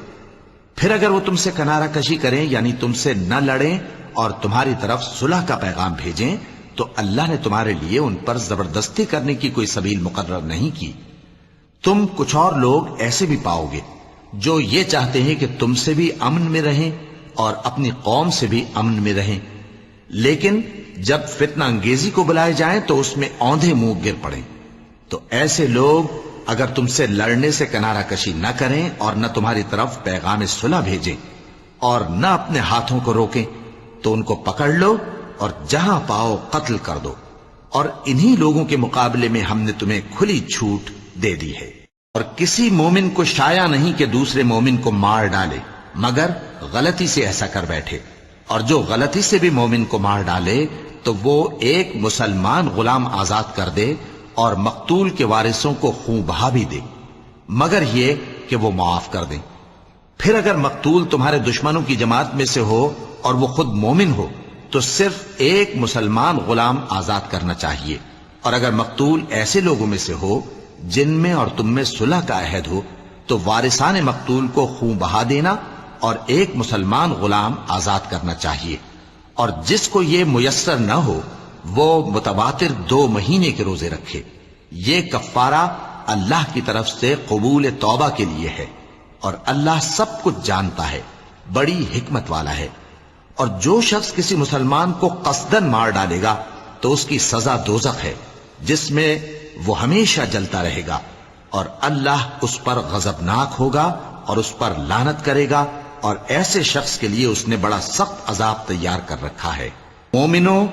پھر اگر وہ تم سے کنارہ کشی کریں یعنی تم سے نہ لڑیں اور تمہاری طرف صلح کا پیغام بھیجیں تو اللہ نے تمہارے لیے ان پر زبردستی کرنے کی کوئی سبیل مقرر نہیں کی۔ تم کچھ اور لوگ ایسے بھی پاؤ گے جو یہ چاہتے ہیں کہ تم سے بھی امن میں رہیں اور اپنی قوم سے بھی امن میں رہیں، لیکن جب فتنہ انگیزی کو بلائے جائیں تو اس میں اوندھے منہ گر پڑیں۔ تو ایسے لوگ اگر تم سے لڑنے سے کنارہ کشی نہ کریں اور نہ تمہاری طرف پیغام صلح بھیجیں اور نہ اپنے ہاتھوں کو روکیں تو ان کو پکڑ لو اور جہاں پاؤ قتل کر دو، اور انہی لوگوں کے مقابلے میں ہم نے تمہیں کھلی چھوٹ دے دی ہے۔ اور کسی مومن کو شایع نہیں کہ دوسرے مومن کو مار ڈالے مگر غلطی سے ایسا کر بیٹھے، اور جو غلطی سے بھی مومن کو مار ڈالے تو وہ ایک مسلمان غلام آزاد کر دے اور مقتول کے وارثوں کو خون بہا بھی دے، مگر یہ کہ وہ معاف کر دیں۔ پھر اگر مقتول تمہارے دشمنوں کی جماعت میں سے ہو اور وہ خود مومن ہو تو صرف ایک مسلمان غلام آزاد کرنا چاہیے، اور اگر مقتول ایسے لوگوں میں سے ہو جن میں اور تم میں صلح کا عہد ہو تو وارثان مقتول کو خون بہا دینا اور ایک مسلمان غلام آزاد کرنا چاہیے، اور جس کو یہ میسر نہ ہو وہ متواتر 2 مہینے کے روزے رکھے۔ یہ کفارہ اللہ کی طرف سے قبول توبہ کے لیے ہے، اور اللہ سب کچھ جانتا ہے، بڑی حکمت والا ہے۔ اور جو شخص کسی مسلمان کو قصدن مار ڈالے گا تو اس کی سزا دوزخ ہے جس میں وہ ہمیشہ جلتا رہے گا، اور اللہ اس پر غضبناک ہوگا اور اس پر لعنت کرے گا، اور ایسے شخص کے لیے اس نے بڑا سخت عذاب تیار کر رکھا ہے۔ مومنوں،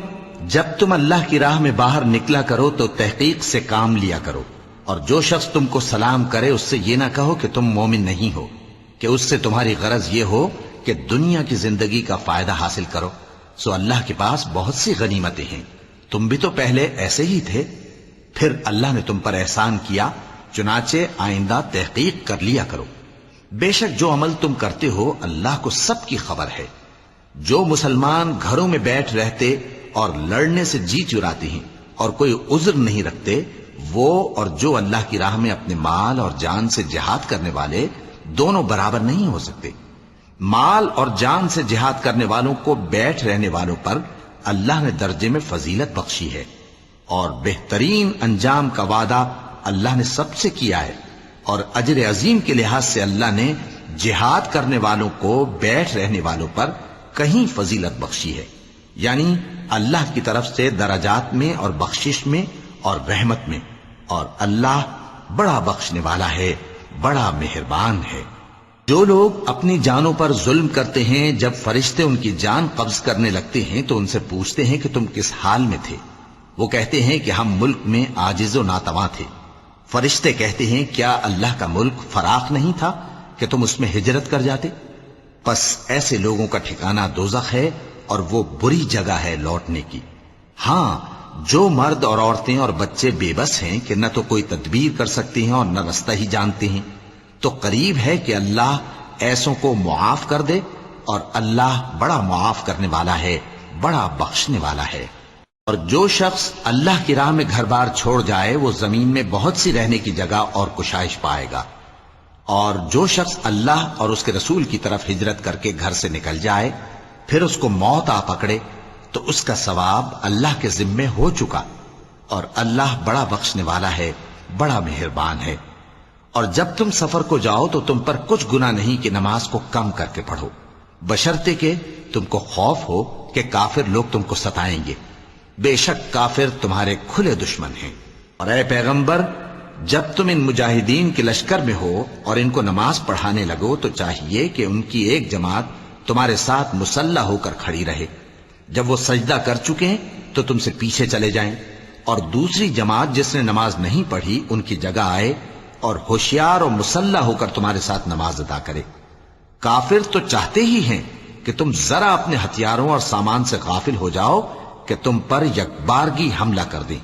جب تم اللہ کی راہ میں باہر نکلا کرو تو تحقیق سے کام لیا کرو، اور جو شخص تم کو سلام کرے اس سے یہ نہ کہو کہ تم مومن نہیں ہو، کہ اس سے تمہاری غرض یہ ہو کہ دنیا کی زندگی کا فائدہ حاصل کرو۔ سو اللہ کے پاس بہت سی غنیمتیں ہیں، تم بھی تو پہلے ایسے ہی تھے، پھر اللہ نے تم پر احسان کیا، چنانچہ آئندہ تحقیق کر لیا کرو۔ بے شک جو عمل تم کرتے ہو اللہ کو سب کی خبر ہے۔ جو مسلمان گھروں میں بیٹھ رہتے اور لڑنے سے جی چراتے ہیں اور کوئی عذر نہیں رکھتے، وہ اور جو اللہ کی راہ میں اپنے مال اور جان سے جہاد کرنے والے دونوں برابر نہیں ہو سکتے۔ مال اور جان سے جہاد کرنے والوں کو بیٹھ رہنے والوں پر اللہ نے درجے میں فضیلت بخشی ہے، اور بہترین انجام کا وعدہ اللہ نے سب سے کیا ہے، اور اجر عظیم کے لحاظ سے اللہ نے جہاد کرنے والوں کو بیٹھ رہنے والوں پر کہیں فضیلت بخشی ہے، یعنی اللہ کی طرف سے درجات میں اور بخشش میں اور رحمت میں، اور اللہ بڑا بخشنے والا ہے، بڑا مہربان ہے۔ جو لوگ اپنی جانوں پر ظلم کرتے ہیں، جب فرشتے ان کی جان قبض کرنے لگتے ہیں تو ان سے پوچھتے ہیں کہ تم کس حال میں تھے؟ وہ کہتے ہیں کہ ہم ملک میں عاجز و ناتواں تھے۔ فرشتے کہتے ہیں کیا اللہ کا ملک فراخ نہیں تھا کہ تم اس میں ہجرت کر جاتے؟ پس ایسے لوگوں کا ٹھکانہ دوزخ ہے، اور وہ بری جگہ ہے لوٹنے کی۔ ہاں، جو مرد اور عورتیں اور بچے بے بس ہیں کہ نہ تو کوئی تدبیر کر سکتے ہیں اور نہ رستہ ہی جانتے ہیں، تو قریب ہے کہ اللہ ایسوں کو معاف کر دے، اور اللہ بڑا معاف کرنے والا ہے، بڑا بخشنے والا ہے۔ اور جو شخص اللہ کی راہ میں گھر بار چھوڑ جائے وہ زمین میں بہت سی رہنے کی جگہ اور کشائش پائے گا، اور جو شخص اللہ اور اس کے رسول کی طرف ہجرت کر کے گھر سے نکل جائے پھر اس کو موت آ پکڑے تو اس کا ثواب اللہ کے ذمے ہو چکا، اور اللہ بڑا بخشنے والا ہے، بڑا مہربان ہے۔ اور جب تم سفر کو جاؤ تو تم پر کچھ گناہ نہیں کہ نماز کو کم کر کے پڑھو، بشرطے کہ تم کو خوف ہو کہ کافر لوگ تم کو ستائیں گے، بے شک کافر تمہارے کھلے دشمن ہیں۔ اور اے پیغمبر، جب تم ان مجاہدین کے لشکر میں ہو اور ان کو نماز پڑھانے لگو تو چاہیے کہ ان کی ایک جماعت تمہارے ساتھ مسلح ہو کر کھڑی رہے، جب وہ سجدہ کر چکے تو تم سے پیچھے چلے جائیں، اور دوسری جماعت جس نے نماز نہیں پڑھی ان کی جگہ آئے اور ہوشیار اور مسلح ہو کر تمہارے ساتھ نماز ادا کرے۔ کافر تو چاہتے ہی ہیں کہ تم ذرا اپنے ہتھیاروں اور سامان سے غافل ہو جاؤ کہ تم پر یکبارگی حملہ کر دیں،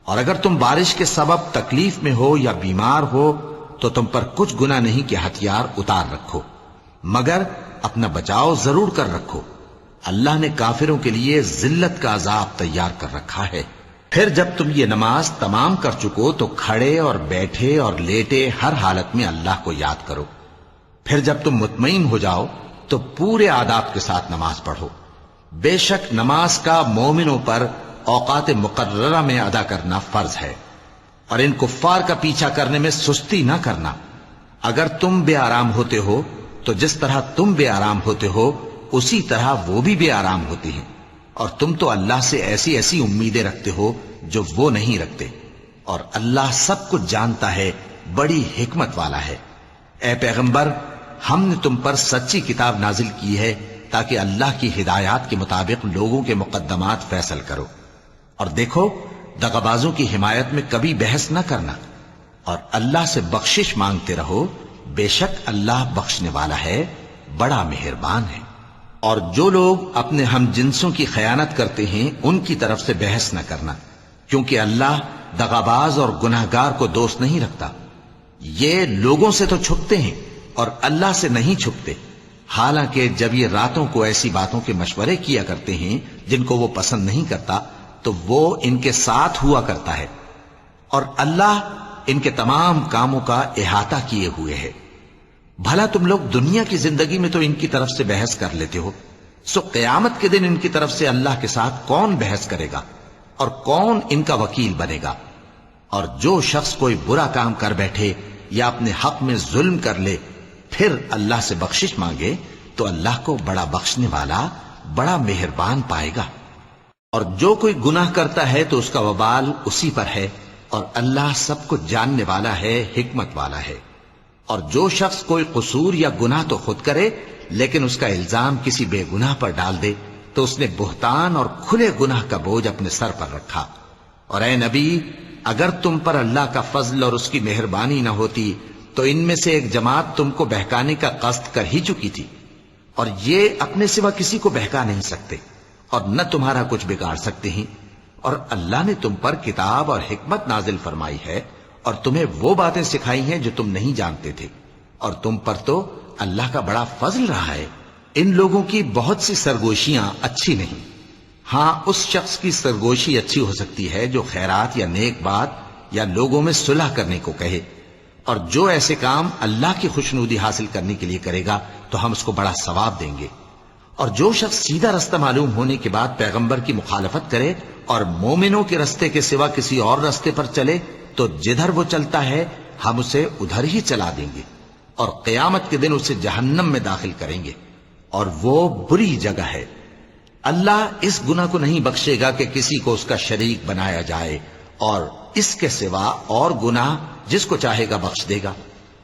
اور اگر تم بارش کے سبب تکلیف میں ہو یا بیمار ہو تو تم پر کچھ گناہ نہیں کہ ہتھیار اتار رکھو، مگر اپنا بچاؤ ضرور کر رکھو، اللہ نے کافروں کے لیے ذلت کا عذاب تیار کر رکھا ہے۔ پھر جب تم یہ نماز تمام کر چکو تو کھڑے اور بیٹھے اور لیٹے ہر حالت میں اللہ کو یاد کرو، پھر جب تم مطمئن ہو جاؤ تو پورے آداب کے ساتھ نماز پڑھو۔ بے شک نماز کا مومنوں پر اوقات مقررہ میں ادا کرنا فرض ہے، اور ان کفار کا پیچھا کرنے میں سستی نہ کرنا۔ اگر تم بے آرام ہوتے ہو تو جس طرح تم بے آرام ہوتے ہو اسی طرح وہ بھی بے آرام ہوتے ہیں، اور تم تو اللہ سے ایسی ایسی امیدیں رکھتے ہو جو وہ نہیں رکھتے، اور اللہ سب کچھ جانتا ہے، بڑی حکمت والا ہے۔ اے پیغمبر، ہم نے تم پر سچی کتاب نازل کی ہے تاکہ اللہ کی ہدایات کے مطابق لوگوں کے مقدمات فیصل کرو، اور دیکھو دغابازوں کی حمایت میں کبھی بحث نہ کرنا، اور اللہ سے بخشش مانگتے رہو، بے شک اللہ بخشنے والا ہے، بڑا مہربان ہے۔ اور جو لوگ اپنے ہم جنسوں کی خیانت کرتے ہیں ان کی طرف سے بحث نہ کرنا، کیونکہ اللہ دغاباز اور گناہگار کو دوست نہیں رکھتا۔ یہ لوگوں سے تو چھپتے ہیں اور اللہ سے نہیں چھپتے، حالانکہ جب یہ راتوں کو ایسی باتوں کے مشورے کیا کرتے ہیں جن کو وہ پسند نہیں کرتا تو وہ ان کے ساتھ ہوا کرتا ہے، اور اللہ ان کے تمام کاموں کا احاطہ کیے ہوئے ہے۔ بھلا تم لوگ دنیا کی زندگی میں تو ان کی طرف سے بحث کر لیتے ہو، سو قیامت کے دن ان کی طرف سے اللہ کے ساتھ کون بحث کرے گا اور کون ان کا وکیل بنے گا؟ اور جو شخص کوئی برا کام کر بیٹھے یا اپنے حق میں ظلم کر لے پھر اللہ سے بخشش مانگے تو اللہ کو بڑا بخشنے والا، بڑا مہربان پائے گا۔ اور جو کوئی گناہ کرتا ہے تو اس کا وبال اسی پر ہے، اور اللہ سب کچھ جاننے والا ہے، حکمت والا ہے۔ اور جو شخص کوئی قصور یا گناہ تو خود کرے لیکن اس کا الزام کسی بے گناہ پر ڈال دے تو اس نے بہتان اور کھلے گناہ کا بوجھ اپنے سر پر رکھا۔ اور اے نبی، اگر تم پر اللہ کا فضل اور اس کی مہربانی نہ ہوتی تو ان میں سے ایک جماعت تم کو بہکانے کا قصد کر ہی چکی تھی، اور یہ اپنے سوا کسی کو بہکا نہیں سکتے اور نہ تمہارا کچھ بگاڑ سکتے ہیں۔ اور اللہ نے تم پر کتاب اور حکمت نازل فرمائی ہے اور تمہیں وہ باتیں سکھائی ہیں جو تم نہیں جانتے تھے، اور تم پر تو اللہ کا بڑا فضل رہا ہے۔ ان لوگوں کی بہت سی سرگوشیاں اچھی نہیں، ہاں اس شخص کی سرگوشی اچھی ہو سکتی ہے جو خیرات یا نیک بات یا لوگوں میں صلح کرنے کو کہے، اور جو ایسے کام اللہ کی خوشنودی حاصل کرنے کے لیے کرے گا تو ہم اس کو بڑا ثواب دیں گے۔ اور جو شخص سیدھا رستہ معلوم ہونے کے بعد پیغمبر کی مخالفت کرے اور مومنوں کے رستے کے سوا کسی اور رستے پر چلے تو جدھر وہ چلتا ہے ہم اسے ادھر ہی چلا دیں گے، اور قیامت کے دن اسے جہنم میں داخل کریں گے، اور وہ بری جگہ ہے۔ اللہ اس گناہ کو نہیں بخشے گا کہ کسی کو اس کا شریک بنایا جائے، اور اس کے سوا اور گناہ جس کو چاہے گا بخش دے گا،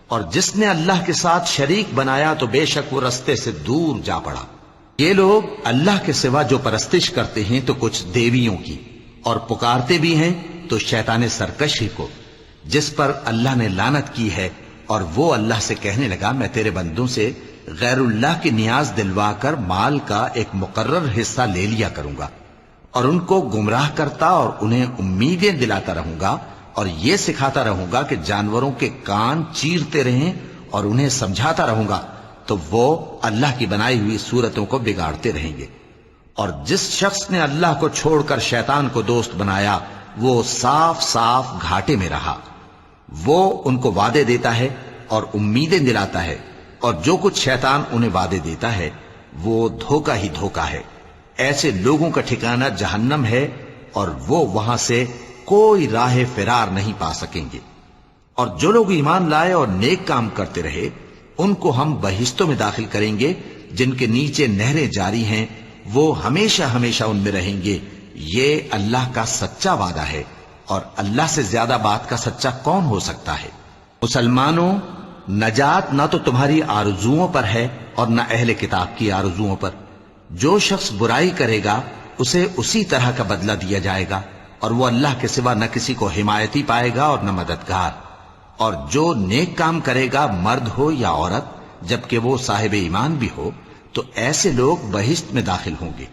اور جس نے اللہ کے ساتھ شریک بنایا تو بے شک وہ رستے سے دور جا پڑا۔ یہ لوگ اللہ کے سوا جو پرستش کرتے ہیں تو کچھ دیویوں کی، اور پکارتے بھی ہیں تو شیطان سرکش ہی کو، جس پر اللہ نے لعنت کی ہے، اور وہ اللہ سے کہنے لگا میں تیرے بندوں سے غیر اللہ کی نیاز دلوا کر مال کا ایک مقرر حصہ لے لیا کروں گا، اور ان کو گمراہ کرتا اور انہیں امیدیں دلاتا رہوں گا، اور یہ سکھاتا رہوں گا کہ جانوروں کے کان چیرتے رہیں، اور انہیں سمجھاتا رہوں گا، تو وہ اللہ کی بنائی ہوئی صورتوں کو بگاڑتے رہیں گے۔ اور جس شخص نے اللہ کو چھوڑ کر شیطان کو دوست بنایا وہ صاف صاف گھاٹے میں رہا۔ وہ ان کو وعدے دیتا ہے اور امیدیں دلاتا ہے، اور جو کچھ شیطان انہیں وعدے دیتا ہے وہ دھوکہ ہی دھوکہ ہے۔ ایسے لوگوں کا ٹھکانہ جہنم ہے، اور وہ وہاں سے کوئی راہ فرار نہیں پا سکیں گے۔ اور جو لوگ ایمان لائے اور نیک کام کرتے رہے ان کو ہم بہشتوں میں داخل کریں گے جن کے نیچے نہریں جاری ہیں، وہ ہمیشہ ہمیشہ ان میں رہیں گے۔ یہ اللہ کا سچا وعدہ ہے، اور اللہ سے زیادہ بات کا سچا کون ہو سکتا ہے؟ مسلمانوں، نجات نہ تو تمہاری آرزوؤں پر ہے اور نہ اہل کتاب کی آرزوؤں پر۔ جو شخص برائی کرے گا اسے اسی طرح کا بدلہ دیا جائے گا، اور وہ اللہ کے سوا نہ کسی کو حمایتی پائے گا اور نہ مددگار۔ اور جو نیک کام کرے گا مرد ہو یا عورت جبکہ وہ صاحب ایمان بھی ہو تو ایسے لوگ بہشت میں داخل ہوں گے،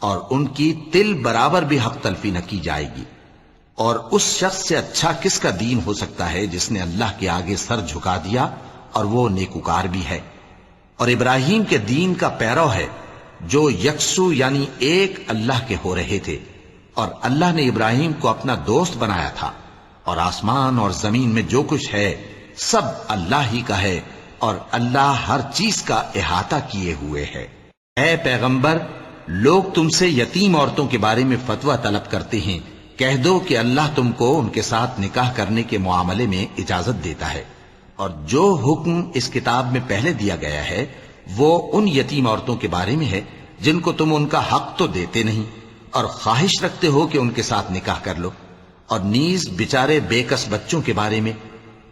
اور ان کی تل برابر بھی حق تلفی نہ کی جائے گی۔ اور اس شخص سے اچھا کس کا دین ہو سکتا ہے جس نے اللہ کے آگے سر جھکا دیا اور وہ نیکوکار بھی ہے، اور ابراہیم کے دین کا پیرو ہے جو یکسو یعنی ایک اللہ کے ہو رہے تھے، اور اللہ نے ابراہیم کو اپنا دوست بنایا تھا۔ اور آسمان اور زمین میں جو کچھ ہے سب اللہ ہی کا ہے، اور اللہ ہر چیز کا احاطہ کیے ہوئے ہے۔ اے پیغمبر، لوگ تم سے یتیم عورتوں کے بارے میں فتویٰ طلب کرتے ہیں، کہہ دو کہ اللہ تم کو ان کے ساتھ نکاح کرنے کے معاملے میں اجازت دیتا ہے، اور جو حکم اس کتاب میں پہلے دیا گیا ہے وہ ان یتیم عورتوں کے بارے میں ہے جن کو تم ان کا حق تو دیتے نہیں، اور خواہش رکھتے ہو کہ ان کے ساتھ نکاح کر لو، اور نیز بیچارے بے کس بچوں کے بارے میں،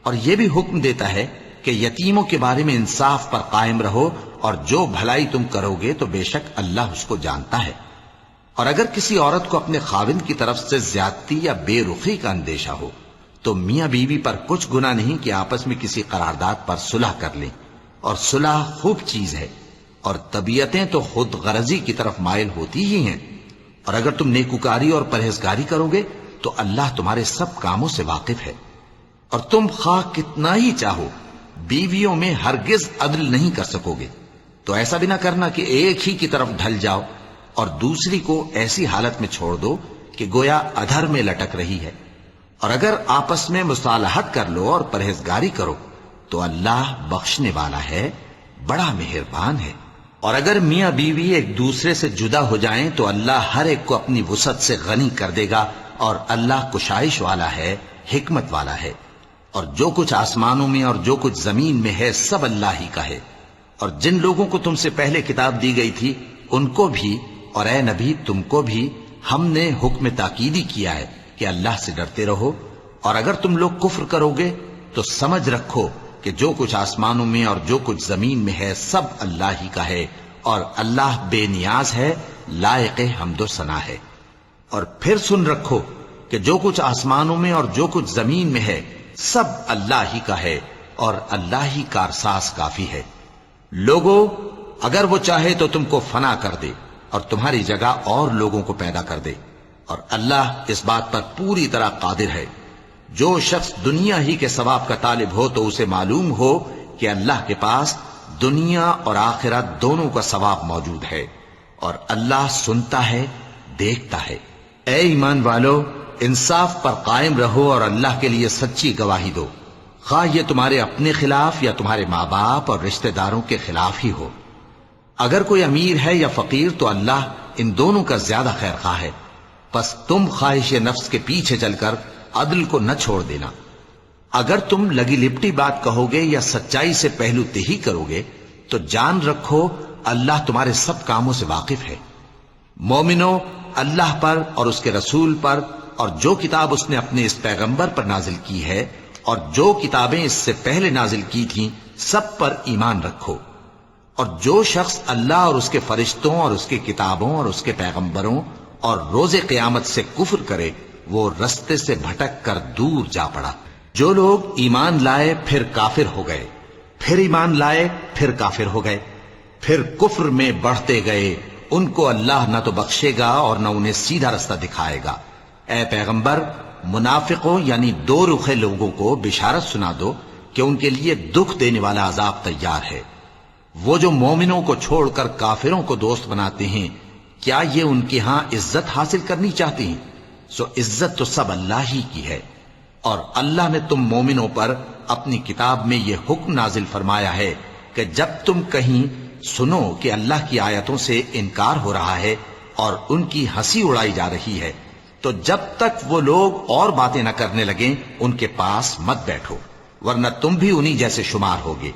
اور یہ بھی حکم دیتا ہے کہ یتیموں کے بارے میں انصاف پر قائم رہو، اور جو بھلائی تم کرو گے تو بے شک اللہ اس کو جانتا ہے۔ اور اگر کسی عورت کو اپنے خاوند کی طرف سے زیادتی یا بے رخی کا اندیشہ ہو تو میاں بیوی پر کچھ گناہ نہیں کہ آپس میں کسی قرارداد پر صلح کر لیں، اور صلح خوب چیز ہے، اور طبیعتیں تو خود غرضی کی طرف مائل ہوتی ہی ہیں۔ اور اگر تم نیکوکاری اور پرہیزگاری کرو گے تو اللہ تمہارے سب کاموں سے واقف ہے۔ اور تم خواہ کتنا ہی چاہو بیویوں میں ہرگز عدل نہیں کر سکو گے، تو ایسا بھی نہ کرنا کہ ایک ہی کی طرف ڈھل جاؤ اور دوسری کو ایسی حالت میں چھوڑ دو کہ گویا ادھر میں لٹک رہی ہے۔ اور اگر آپس میں مصالحت کر لو اور پرہیزگاری کرو تو اللہ بخشنے والا ہے، بڑا مہربان ہے۔ اور اگر میاں بیوی ایک دوسرے سے جدا ہو جائیں تو اللہ ہر ایک کو اپنی وسعت سے غنی کر دے گا، اور اللہ کشائش والا ہے، حکمت والا ہے۔ اور جو کچھ آسمانوں میں اور جو کچھ زمین میں ہے سب اللہ ہی کا ہے۔ اور جن لوگوں کو تم سے پہلے کتاب دی گئی تھی ان کو بھی اور اے نبی تم کو بھی ہم نے حکم تاکیدی کیا ہے کہ اللہ سے ڈرتے رہو، اور اگر تم لوگ کفر کرو گے تو سمجھ رکھو کہ جو کچھ آسمانوں میں اور جو کچھ زمین میں ہے سب اللہ ہی کا ہے، اور اللہ بے نیاز ہے، لائق حمد و ثنا ہے۔ اور پھر سن رکھو کہ جو کچھ آسمانوں میں اور جو کچھ زمین میں ہے سب اللہ ہی کا ہے، اور اللہ ہی کارساز کافی ہے۔ لوگو، اگر وہ چاہے تو تم کو فنا کر دے اور تمہاری جگہ اور لوگوں کو پیدا کر دے، اور اللہ اس بات پر پوری طرح قادر ہے۔ جو شخص دنیا ہی کے ثواب کا طالب ہو تو اسے معلوم ہو کہ اللہ کے پاس دنیا اور آخرت دونوں کا ثواب موجود ہے، اور اللہ سنتا ہے، دیکھتا ہے۔ اے ایمان والو، انصاف پر قائم رہو اور اللہ کے لیے سچی گواہی دو۔ خواہ یہ تمہارے اپنے خلاف یا تمہارے ماں باپ اور رشتہ داروں کے خلاف ہی ہو۔ اگر کوئی امیر ہے یا فقیر تو اللہ ان دونوں کا زیادہ خیر خواہ ہے، پس تم خواہش نفس کے پیچھے چل کر عدل کو نہ چھوڑ دینا۔ اگر تم لگی لپٹی بات کہو گے یا سچائی سے پہلو تہی کرو گے تو جان رکھو اللہ تمہارے سب کاموں سے واقف ہے۔ مومنو، اللہ پر اور اس کے رسول پر اور جو کتاب اس نے اپنے اس پیغمبر پر نازل کی ہے اور جو کتابیں اس سے پہلے نازل کی تھیں سب پر ایمان رکھو۔ اور جو شخص اللہ اور اس کے فرشتوں اور اس کے کتابوں اور اس کے پیغمبروں اور روز قیامت سے کفر کرے وہ رستے سے بھٹک کر دور جا پڑا۔ جو لوگ ایمان لائے پھر کافر ہو گئے، پھر ایمان لائے پھر کافر ہو گئے، پھر کفر میں بڑھتے گئے، ان کو اللہ نہ تو بخشے گا اور نہ انہیں سیدھا رستہ دکھائے گا۔ اے پیغمبر، منافقوں یعنی دو رخے لوگوں کو بشارت سنا دو کہ ان کے لیے دکھ دینے والا عذاب تیار ہے۔ وہ جو مومنوں کو چھوڑ کر کافروں کو دوست بناتے ہیں، کیا یہ ان کے ہاں عزت حاصل کرنی چاہتے ہیں؟ سو عزت تو سب اللہ ہی کی ہے۔ اور اللہ نے تم مومنوں پر اپنی کتاب میں یہ حکم نازل فرمایا ہے کہ جب تم کہیں سنو کہ اللہ کی آیتوں سے انکار ہو رہا ہے اور ان کی ہنسی اڑائی جا رہی ہے تو جب تک وہ لوگ اور باتیں نہ کرنے لگیں ان کے پاس مت بیٹھو، ورنہ تم بھی انہی جیسے شمار ہوگے۔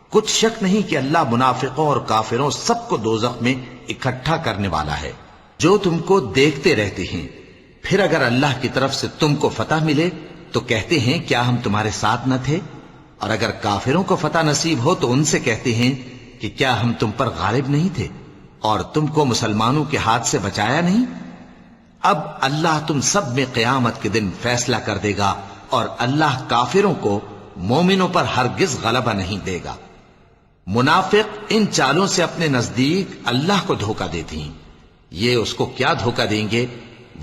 کچھ شک نہیں کہ اللہ منافقوں اور کافروں سب کو دوزخ میں اکٹھا کرنے والا ہے۔ جو تم کو دیکھتے رہتے ہیں، پھر اگر اللہ کی طرف سے تم کو فتح ملے تو کہتے ہیں کیا ہم تمہارے ساتھ نہ تھے؟ اور اگر کافروں کو فتح نصیب ہو تو ان سے کہتے ہیں کہ کیا ہم تم پر غالب نہیں تھے اور تم کو مسلمانوں کے ہاتھ سے بچایا نہیں؟ اب اللہ تم سب میں قیامت کے دن فیصلہ کر دے گا اور اللہ کافروں کو مومنوں پر ہرگز غلبہ نہیں دے گا۔ منافق ان چالوں سے اپنے نزدیک اللہ کو دھوکہ دیتی ہیں، یہ اس کو کیا دھوکہ دیں گے؟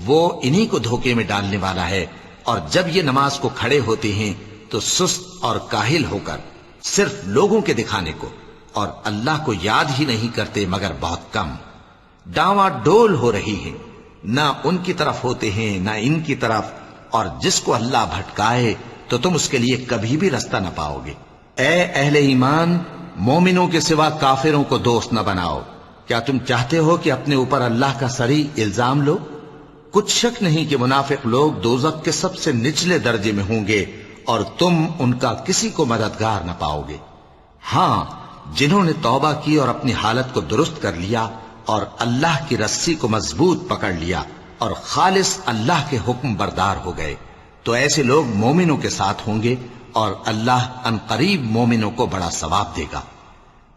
وہ انہی کو دھوکے میں ڈالنے والا ہے۔ اور جب یہ نماز کو کھڑے ہوتے ہیں تو سست اور کاہل ہو کر صرف لوگوں کے دکھانے کو اور اللہ کو یاد ہی نہیں کرتے مگر بہت کم۔ ڈاواں ڈول ہو رہی ہے، نہ ان کی طرف ہوتے ہیں نہ ان کی طرف، اور جس کو اللہ بھٹکائے تو تم اس کے لیے کبھی بھی رستہ نہ پاؤ گے۔ اے اہل ایمان، مومنوں کے سوا کافروں کو دوست نہ بناؤ۔ کیا تم چاہتے ہو کہ اپنے اوپر اللہ کا صریح الزام لو؟ کچھ شک نہیں کہ منافق لوگ دوزخ کے سب سے نچلے درجے میں ہوں گے اور تم ان کا کسی کو مددگار نہ پاؤ گے۔ ہاں، جنہوں نے توبہ کی اور اپنی حالت کو درست کر لیا اور اللہ کی رسی کو مضبوط پکڑ لیا اور خالص اللہ کے حکم بردار ہو گئے تو ایسے لوگ مومنوں کے ساتھ ہوں گے اور اللہ ان قریب مومنوں کو بڑا ثواب دے گا۔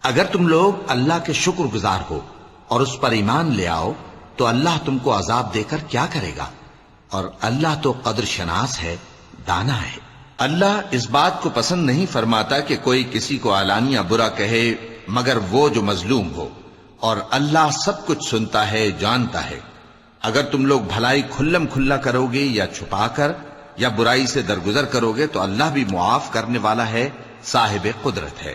اگر تم لوگ اللہ کے شکر گزار ہو اور اس پر ایمان لے آؤ تو اللہ تم کو عذاب دے کر کیا کرے گا؟ اور اللہ تو قدر شناس ہے، دانا ہے۔ اللہ اس بات کو پسند نہیں فرماتا کہ کوئی کسی کو علانیہ برا کہے مگر وہ جو مظلوم ہو، اور اللہ سب کچھ سنتا ہے، جانتا ہے۔ اگر تم لوگ بھلائی کھلم کھلا کرو گے یا چھپا کر یا برائی سے درگزر کرو گے تو اللہ بھی معاف کرنے والا ہے، صاحب قدرت ہے۔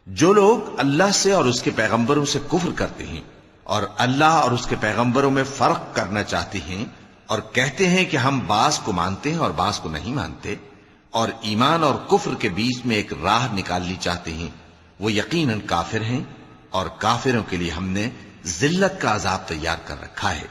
جو لوگ اللہ سے اور اس کے پیغمبروں سے کفر کرتے ہیں اور اللہ اور اس کے پیغمبروں میں فرق کرنا چاہتے ہیں اور کہتے ہیں کہ ہم بعض کو مانتے ہیں اور بعض کو نہیں مانتے، اور ایمان اور کفر کے بیچ میں ایک راہ نکالنی چاہتے ہیں، وہ یقیناً کافر ہیں، اور کافروں کے لیے ہم نے ذلت کا عذاب تیار کر رکھا ہے۔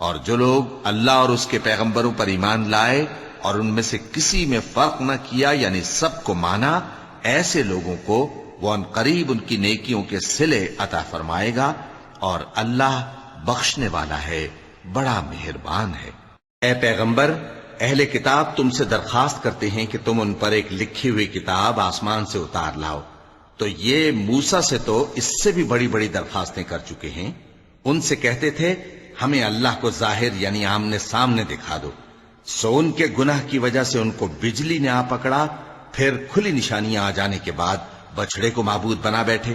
اور جو لوگ اللہ اور اس کے پیغمبروں پر ایمان لائے اور ان میں سے کسی میں فرق نہ کیا یعنی سب کو مانا، ایسے لوگوں کو وہ ان قریب ان کی نیکیوں کے صلے عطا فرمائے گا، اور اللہ بخشنے والا ہے، بڑا مہربان ہے۔ اے پیغمبر، اہل کتاب تم سے درخواست کرتے ہیں کہ تم ان پر ایک لکھی ہوئی کتاب آسمان سے اتار لاؤ، تو یہ موسیٰ سے تو اس سے بھی بڑی بڑی درخواستیں کر چکے ہیں۔ ان سے کہتے تھے ہمیں اللہ کو ظاہر یعنی آمنے سامنے دکھا دو، سو ان کے گناہ کی وجہ سے ان کو بجلی نے آ پکڑا، پھر کھلی نشانیاں آ جانے کے بعد بچڑے کو معبود بنا بیٹھے،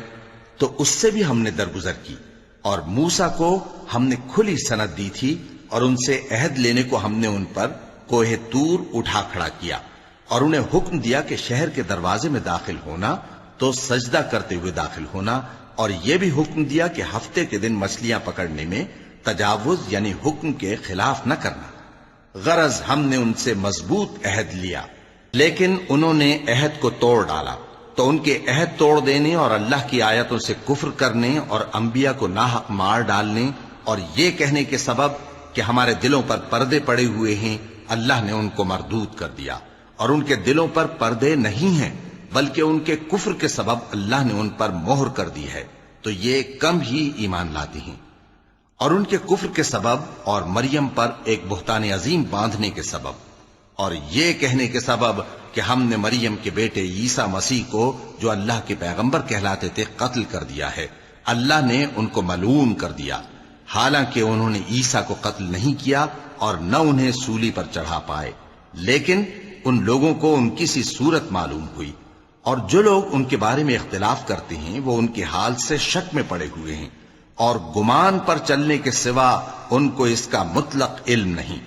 تو اس سے بھی ہم نے درگزر کی۔ اور موسیٰ کو ہم نے کھلی سند دی تھی اور ان سے عہد لینے کو ہم نے ان پر کوہ طور اٹھا کھڑا کیا، اور انہیں حکم دیا کہ شہر کے دروازے میں داخل ہونا تو سجدہ کرتے ہوئے داخل ہونا، اور یہ بھی حکم دیا کہ ہفتے کے دن مچھلیاں پکڑنے میں تجاوز یعنی حکم کے خلاف نہ کرنا۔ غرض ہم نے ان سے مضبوط عہد لیا، لیکن انہوں نے عہد کو توڑ ڈالا، تو ان کے عہد توڑ دینے اور اللہ کی آیتوں سے کفر کرنے اور انبیاء کو ناحق مار ڈالنے اور یہ کہنے کے سبب کہ ہمارے دلوں پر پردے پڑے ہوئے ہیں، اللہ نے ان کو مردود کر دیا، اور ان کے دلوں پر پردے نہیں ہیں بلکہ ان کے کفر کے سبب اللہ نے ان پر مہر کر دی ہے، تو یہ کم ہی ایمان لاتے ہیں۔ اور ان کے کفر کے سبب اور مریم پر ایک بہتان عظیم باندھنے کے سبب اور یہ کہنے کے سبب کہ ہم نے مریم کے بیٹے عیسیٰ مسیح کو جو اللہ کے پیغمبر کہلاتے تھے قتل کر دیا ہے، اللہ نے ان کو ملعون کر دیا، حالانکہ انہوں نے عیسیٰ کو قتل نہیں کیا اور نہ انہیں سولی پر چڑھا پائے، لیکن ان لوگوں کو ان کی سی صورت معلوم ہوئی، اور جو لوگ ان کے بارے میں اختلاف کرتے ہیں وہ ان کے حال سے شک میں پڑے ہوئے ہیں، اور گمان پر چلنے کے سوا ان کو اس کا مطلق علم نہیں،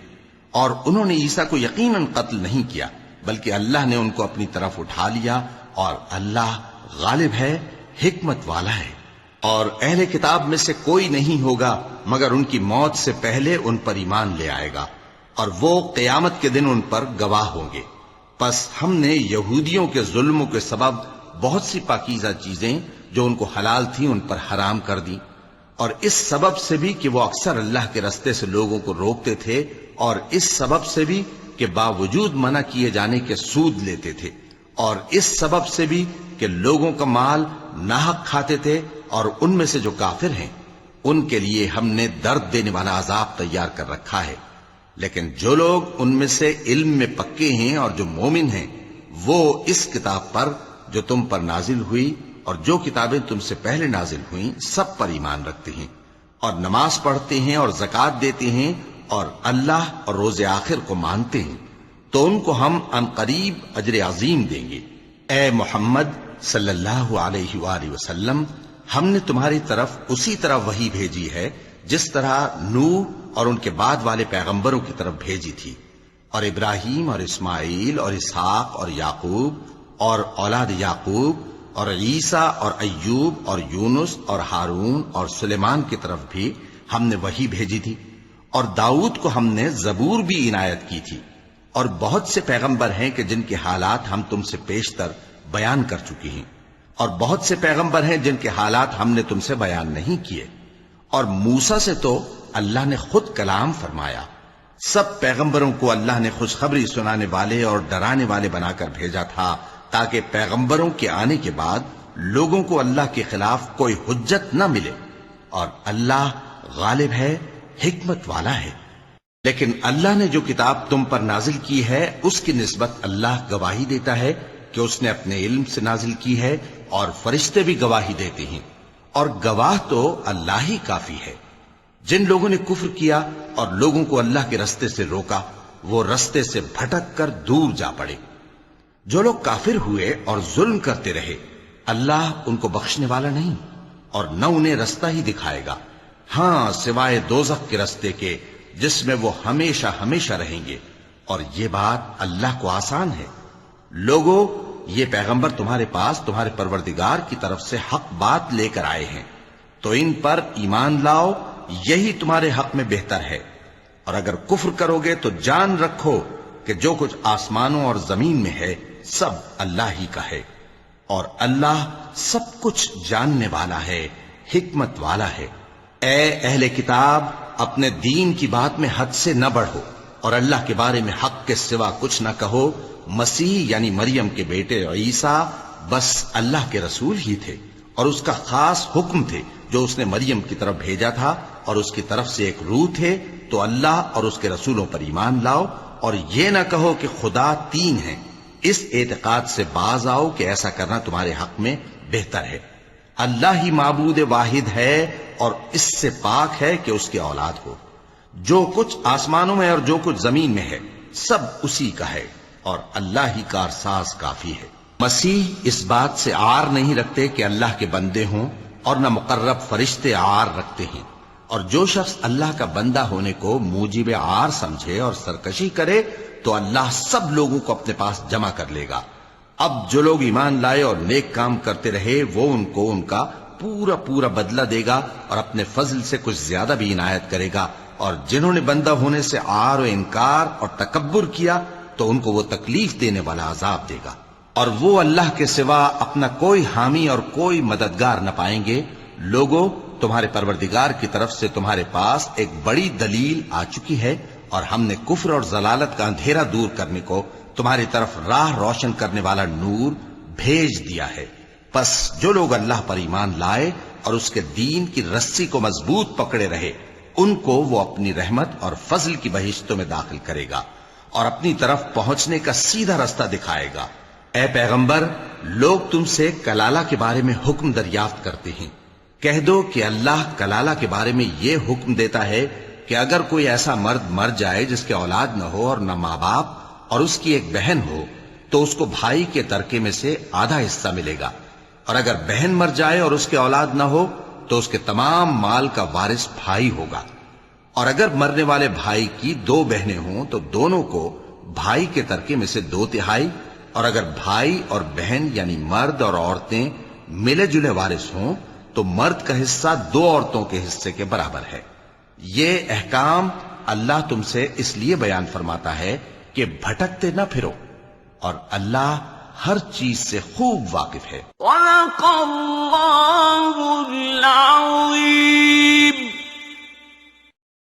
اور انہوں نے عیسیٰ کو یقیناً قتل نہیں کیا بلکہ اللہ نے ان کو اپنی طرف اٹھا لیا، اور اللہ غالب ہے، حکمت والا ہے۔ اور اہل کتاب میں سے کوئی نہیں ہوگا مگر ان کی موت سے پہلے ان پر ایمان لے آئے گا، اور وہ قیامت کے دن ان پر گواہ ہوں گے۔ پس ہم نے یہودیوں کے ظلموں کے سبب بہت سی پاکیزہ چیزیں جو ان کو حلال تھیں ان پر حرام کر دی، اور اس سبب سے بھی کہ وہ اکثر اللہ کے رستے سے لوگوں کو روکتے تھے، اور اس سبب سے بھی کہ باوجود منع کیے جانے کے سود لیتے تھے، اور اس سبب سے بھی کہ لوگوں کا مال ناحق کھاتے تھے، اور ان میں سے جو کافر ہیں ان کے لیے ہم نے درد دینے والا عذاب تیار کر رکھا ہے۔ لیکن جو لوگ ان میں سے علم میں پکے ہیں اور جو مومن ہیں وہ اس کتاب پر جو تم پر نازل ہوئی اور جو کتابیں تم سے پہلے نازل ہوئیں سب پر ایمان رکھتے ہیں، اور نماز پڑھتے ہیں اور زکوٰۃ دیتے ہیں اور اللہ اور روز آخر کو مانتے ہیں، تو ان کو ہم عنقریب اجر عظیم دیں گے۔ اے محمد صلی اللہ علیہ وآلہ وسلم، ہم نے تمہاری طرف اسی طرح وحی بھیجی ہے جس طرح نوح اور ان کے بعد والے پیغمبروں کی طرف بھیجی تھی، اور ابراہیم اور اسماعیل اور اسحاق اور یعقوب اور اولاد یعقوب اور عیسیٰ اور ایوب اور یونس اور ہارون اور سلیمان کی طرف بھی ہم نے وحی بھیجی تھی، اور داؤد کو ہم نے زبور بھی عنایت کی تھی، اور بہت سے پیغمبر ہیں کہ جن کے حالات ہم تم سے پیشتر بیان کر چکے ہیں، اور بہت سے پیغمبر ہیں جن کے حالات ہم نے تم سے بیان نہیں کیے، اور موسیٰ سے تو اللہ نے خود کلام فرمایا۔ سب پیغمبروں کو اللہ نے خوشخبری سنانے والے اور ڈرانے والے بنا کر بھیجا تھا تاکہ پیغمبروں کے آنے کے بعد لوگوں کو اللہ کے خلاف کوئی حجت نہ ملے، اور اللہ غالب ہے، حکمت والا ہے۔ لیکن اللہ نے جو کتاب تم پر نازل کی ہے اس کی نسبت اللہ گواہی دیتا ہے کہ اس نے اپنے علم سے نازل کی ہے، اور فرشتے بھی گواہی دیتے ہیں، اور گواہ تو اللہ ہی کافی ہے۔ جن لوگوں نے کفر کیا اور لوگوں کو اللہ کے رستے سے روکا وہ رستے سے بھٹک کر دور جا پڑے۔ جو لوگ کافر ہوئے اور ظلم کرتے رہے اللہ ان کو بخشنے والا نہیں، اور نہ انہیں رستہ ہی دکھائے گا، ہاں سوائے دوزخ کے رستے کے جس میں وہ ہمیشہ ہمیشہ رہیں گے، اور یہ بات اللہ کو آسان ہے۔ لوگوں، یہ پیغمبر تمہارے پاس تمہارے پروردگار کی طرف سے حق بات لے کر آئے ہیں، تو ان پر ایمان لاؤ، یہی تمہارے حق میں بہتر ہے، اور اگر کفر کرو گے تو جان رکھو کہ جو کچھ آسمانوں اور زمین میں ہے سب اللہ ہی کا ہے، اور اللہ سب کچھ جاننے والا ہے، حکمت والا ہے۔ اے اہل کتاب، اپنے دین کی بات میں حد سے نہ بڑھو، اور اللہ کے بارے میں حق کے سوا کچھ نہ کہو۔ مسیح یعنی مریم کے بیٹے عیسیٰ بس اللہ کے رسول ہی تھے، اور اس کا خاص حکم تھے جو اس نے مریم کی طرف بھیجا تھا، اور اس کی طرف سے ایک روح تھے، تو اللہ اور اس کے رسولوں پر ایمان لاؤ، اور یہ نہ کہو کہ خدا تین ہیں، اس اعتقاد سے باز آؤ کہ ایسا کرنا تمہارے حق میں بہتر ہے۔ اللہ ہی معبود واحد ہے اور اس سے پاک ہے کہ اس کی اولاد ہو۔ جو کچھ آسمانوں میں اور جو کچھ زمین میں ہے سب اسی کا ہے، اور اللہ ہی کارساز کافی ہے۔ مسیح اس بات سے عار نہیں رکھتے کہ اللہ کے بندے ہوں، اور نہ مقرب فرشتے عار رکھتے ہیں، اور جو شخص اللہ کا بندہ ہونے کو موجب عار سمجھے اور سرکشی کرے تو اللہ سب لوگوں کو اپنے پاس جمع کر لے گا۔ اب جو لوگ ایمان لائے اور نیک کام کرتے رہے وہ ان کو ان کا پورا پورا بدلہ دے گا، اور اپنے فضل سے کچھ زیادہ بھی عنایت کرے گا، اور جنہوں نے بندہ ہونے سے عار و انکار اور تکبر کیا تو ان کو وہ تکلیف دینے والا عذاب دے گا، اور وہ اللہ کے سوا اپنا کوئی حامی اور کوئی مددگار نہ پائیں گے۔ لوگوں، تمہارے پروردگار کی طرف سے تمہارے پاس ایک بڑی دلیل آ چکی ہے، اور ہم نے کفر اور ضلالت کا اندھیرا دور کرنے کو تمہاری طرف راہ روشن کرنے والا نور بھیج دیا ہے۔ پس جو لوگ اللہ پر ایمان لائے اور اس کے دین کی رسی کو مضبوط پکڑے رہے، ان کو وہ اپنی رحمت اور فضل کی بہشتوں میں داخل کرے گا اور اپنی طرف پہنچنے کا سیدھا رستہ دکھائے گا۔ اے پیغمبر، لوگ تم سے کلالہ کے بارے میں حکم دریافت کرتے ہیں، کہہ دو کہ اللہ کلالہ کے بارے میں یہ حکم دیتا ہے کہ اگر کوئی ایسا مرد مر جائے جس کے اولاد نہ ہو اور نہ ماں باپ اور اس کی ایک بہن ہو، تو اس کو بھائی کے ترکے میں سے آدھا حصہ ملے گا، اور اگر بہن مر جائے اور اس کے اولاد نہ ہو تو اس کے تمام مال کا وارث بھائی ہوگا، اور اگر مرنے والے بھائی کی 2 بہنیں ہوں تو دونوں کو بھائی کے ترکے میں سے 2/3، اور اگر بھائی اور بہن یعنی مرد اور عورتیں ملے جلے وارث ہوں تو مرد کا حصہ 2 عورتوں کے حصے کے برابر ہے۔ یہ احکام اللہ تم سے اس لیے بیان فرماتا ہے کہ بھٹکتے نہ پھرو، اور اللہ ہر چیز سے خوب واقف ہے۔
وَلَقَ اللَّهُ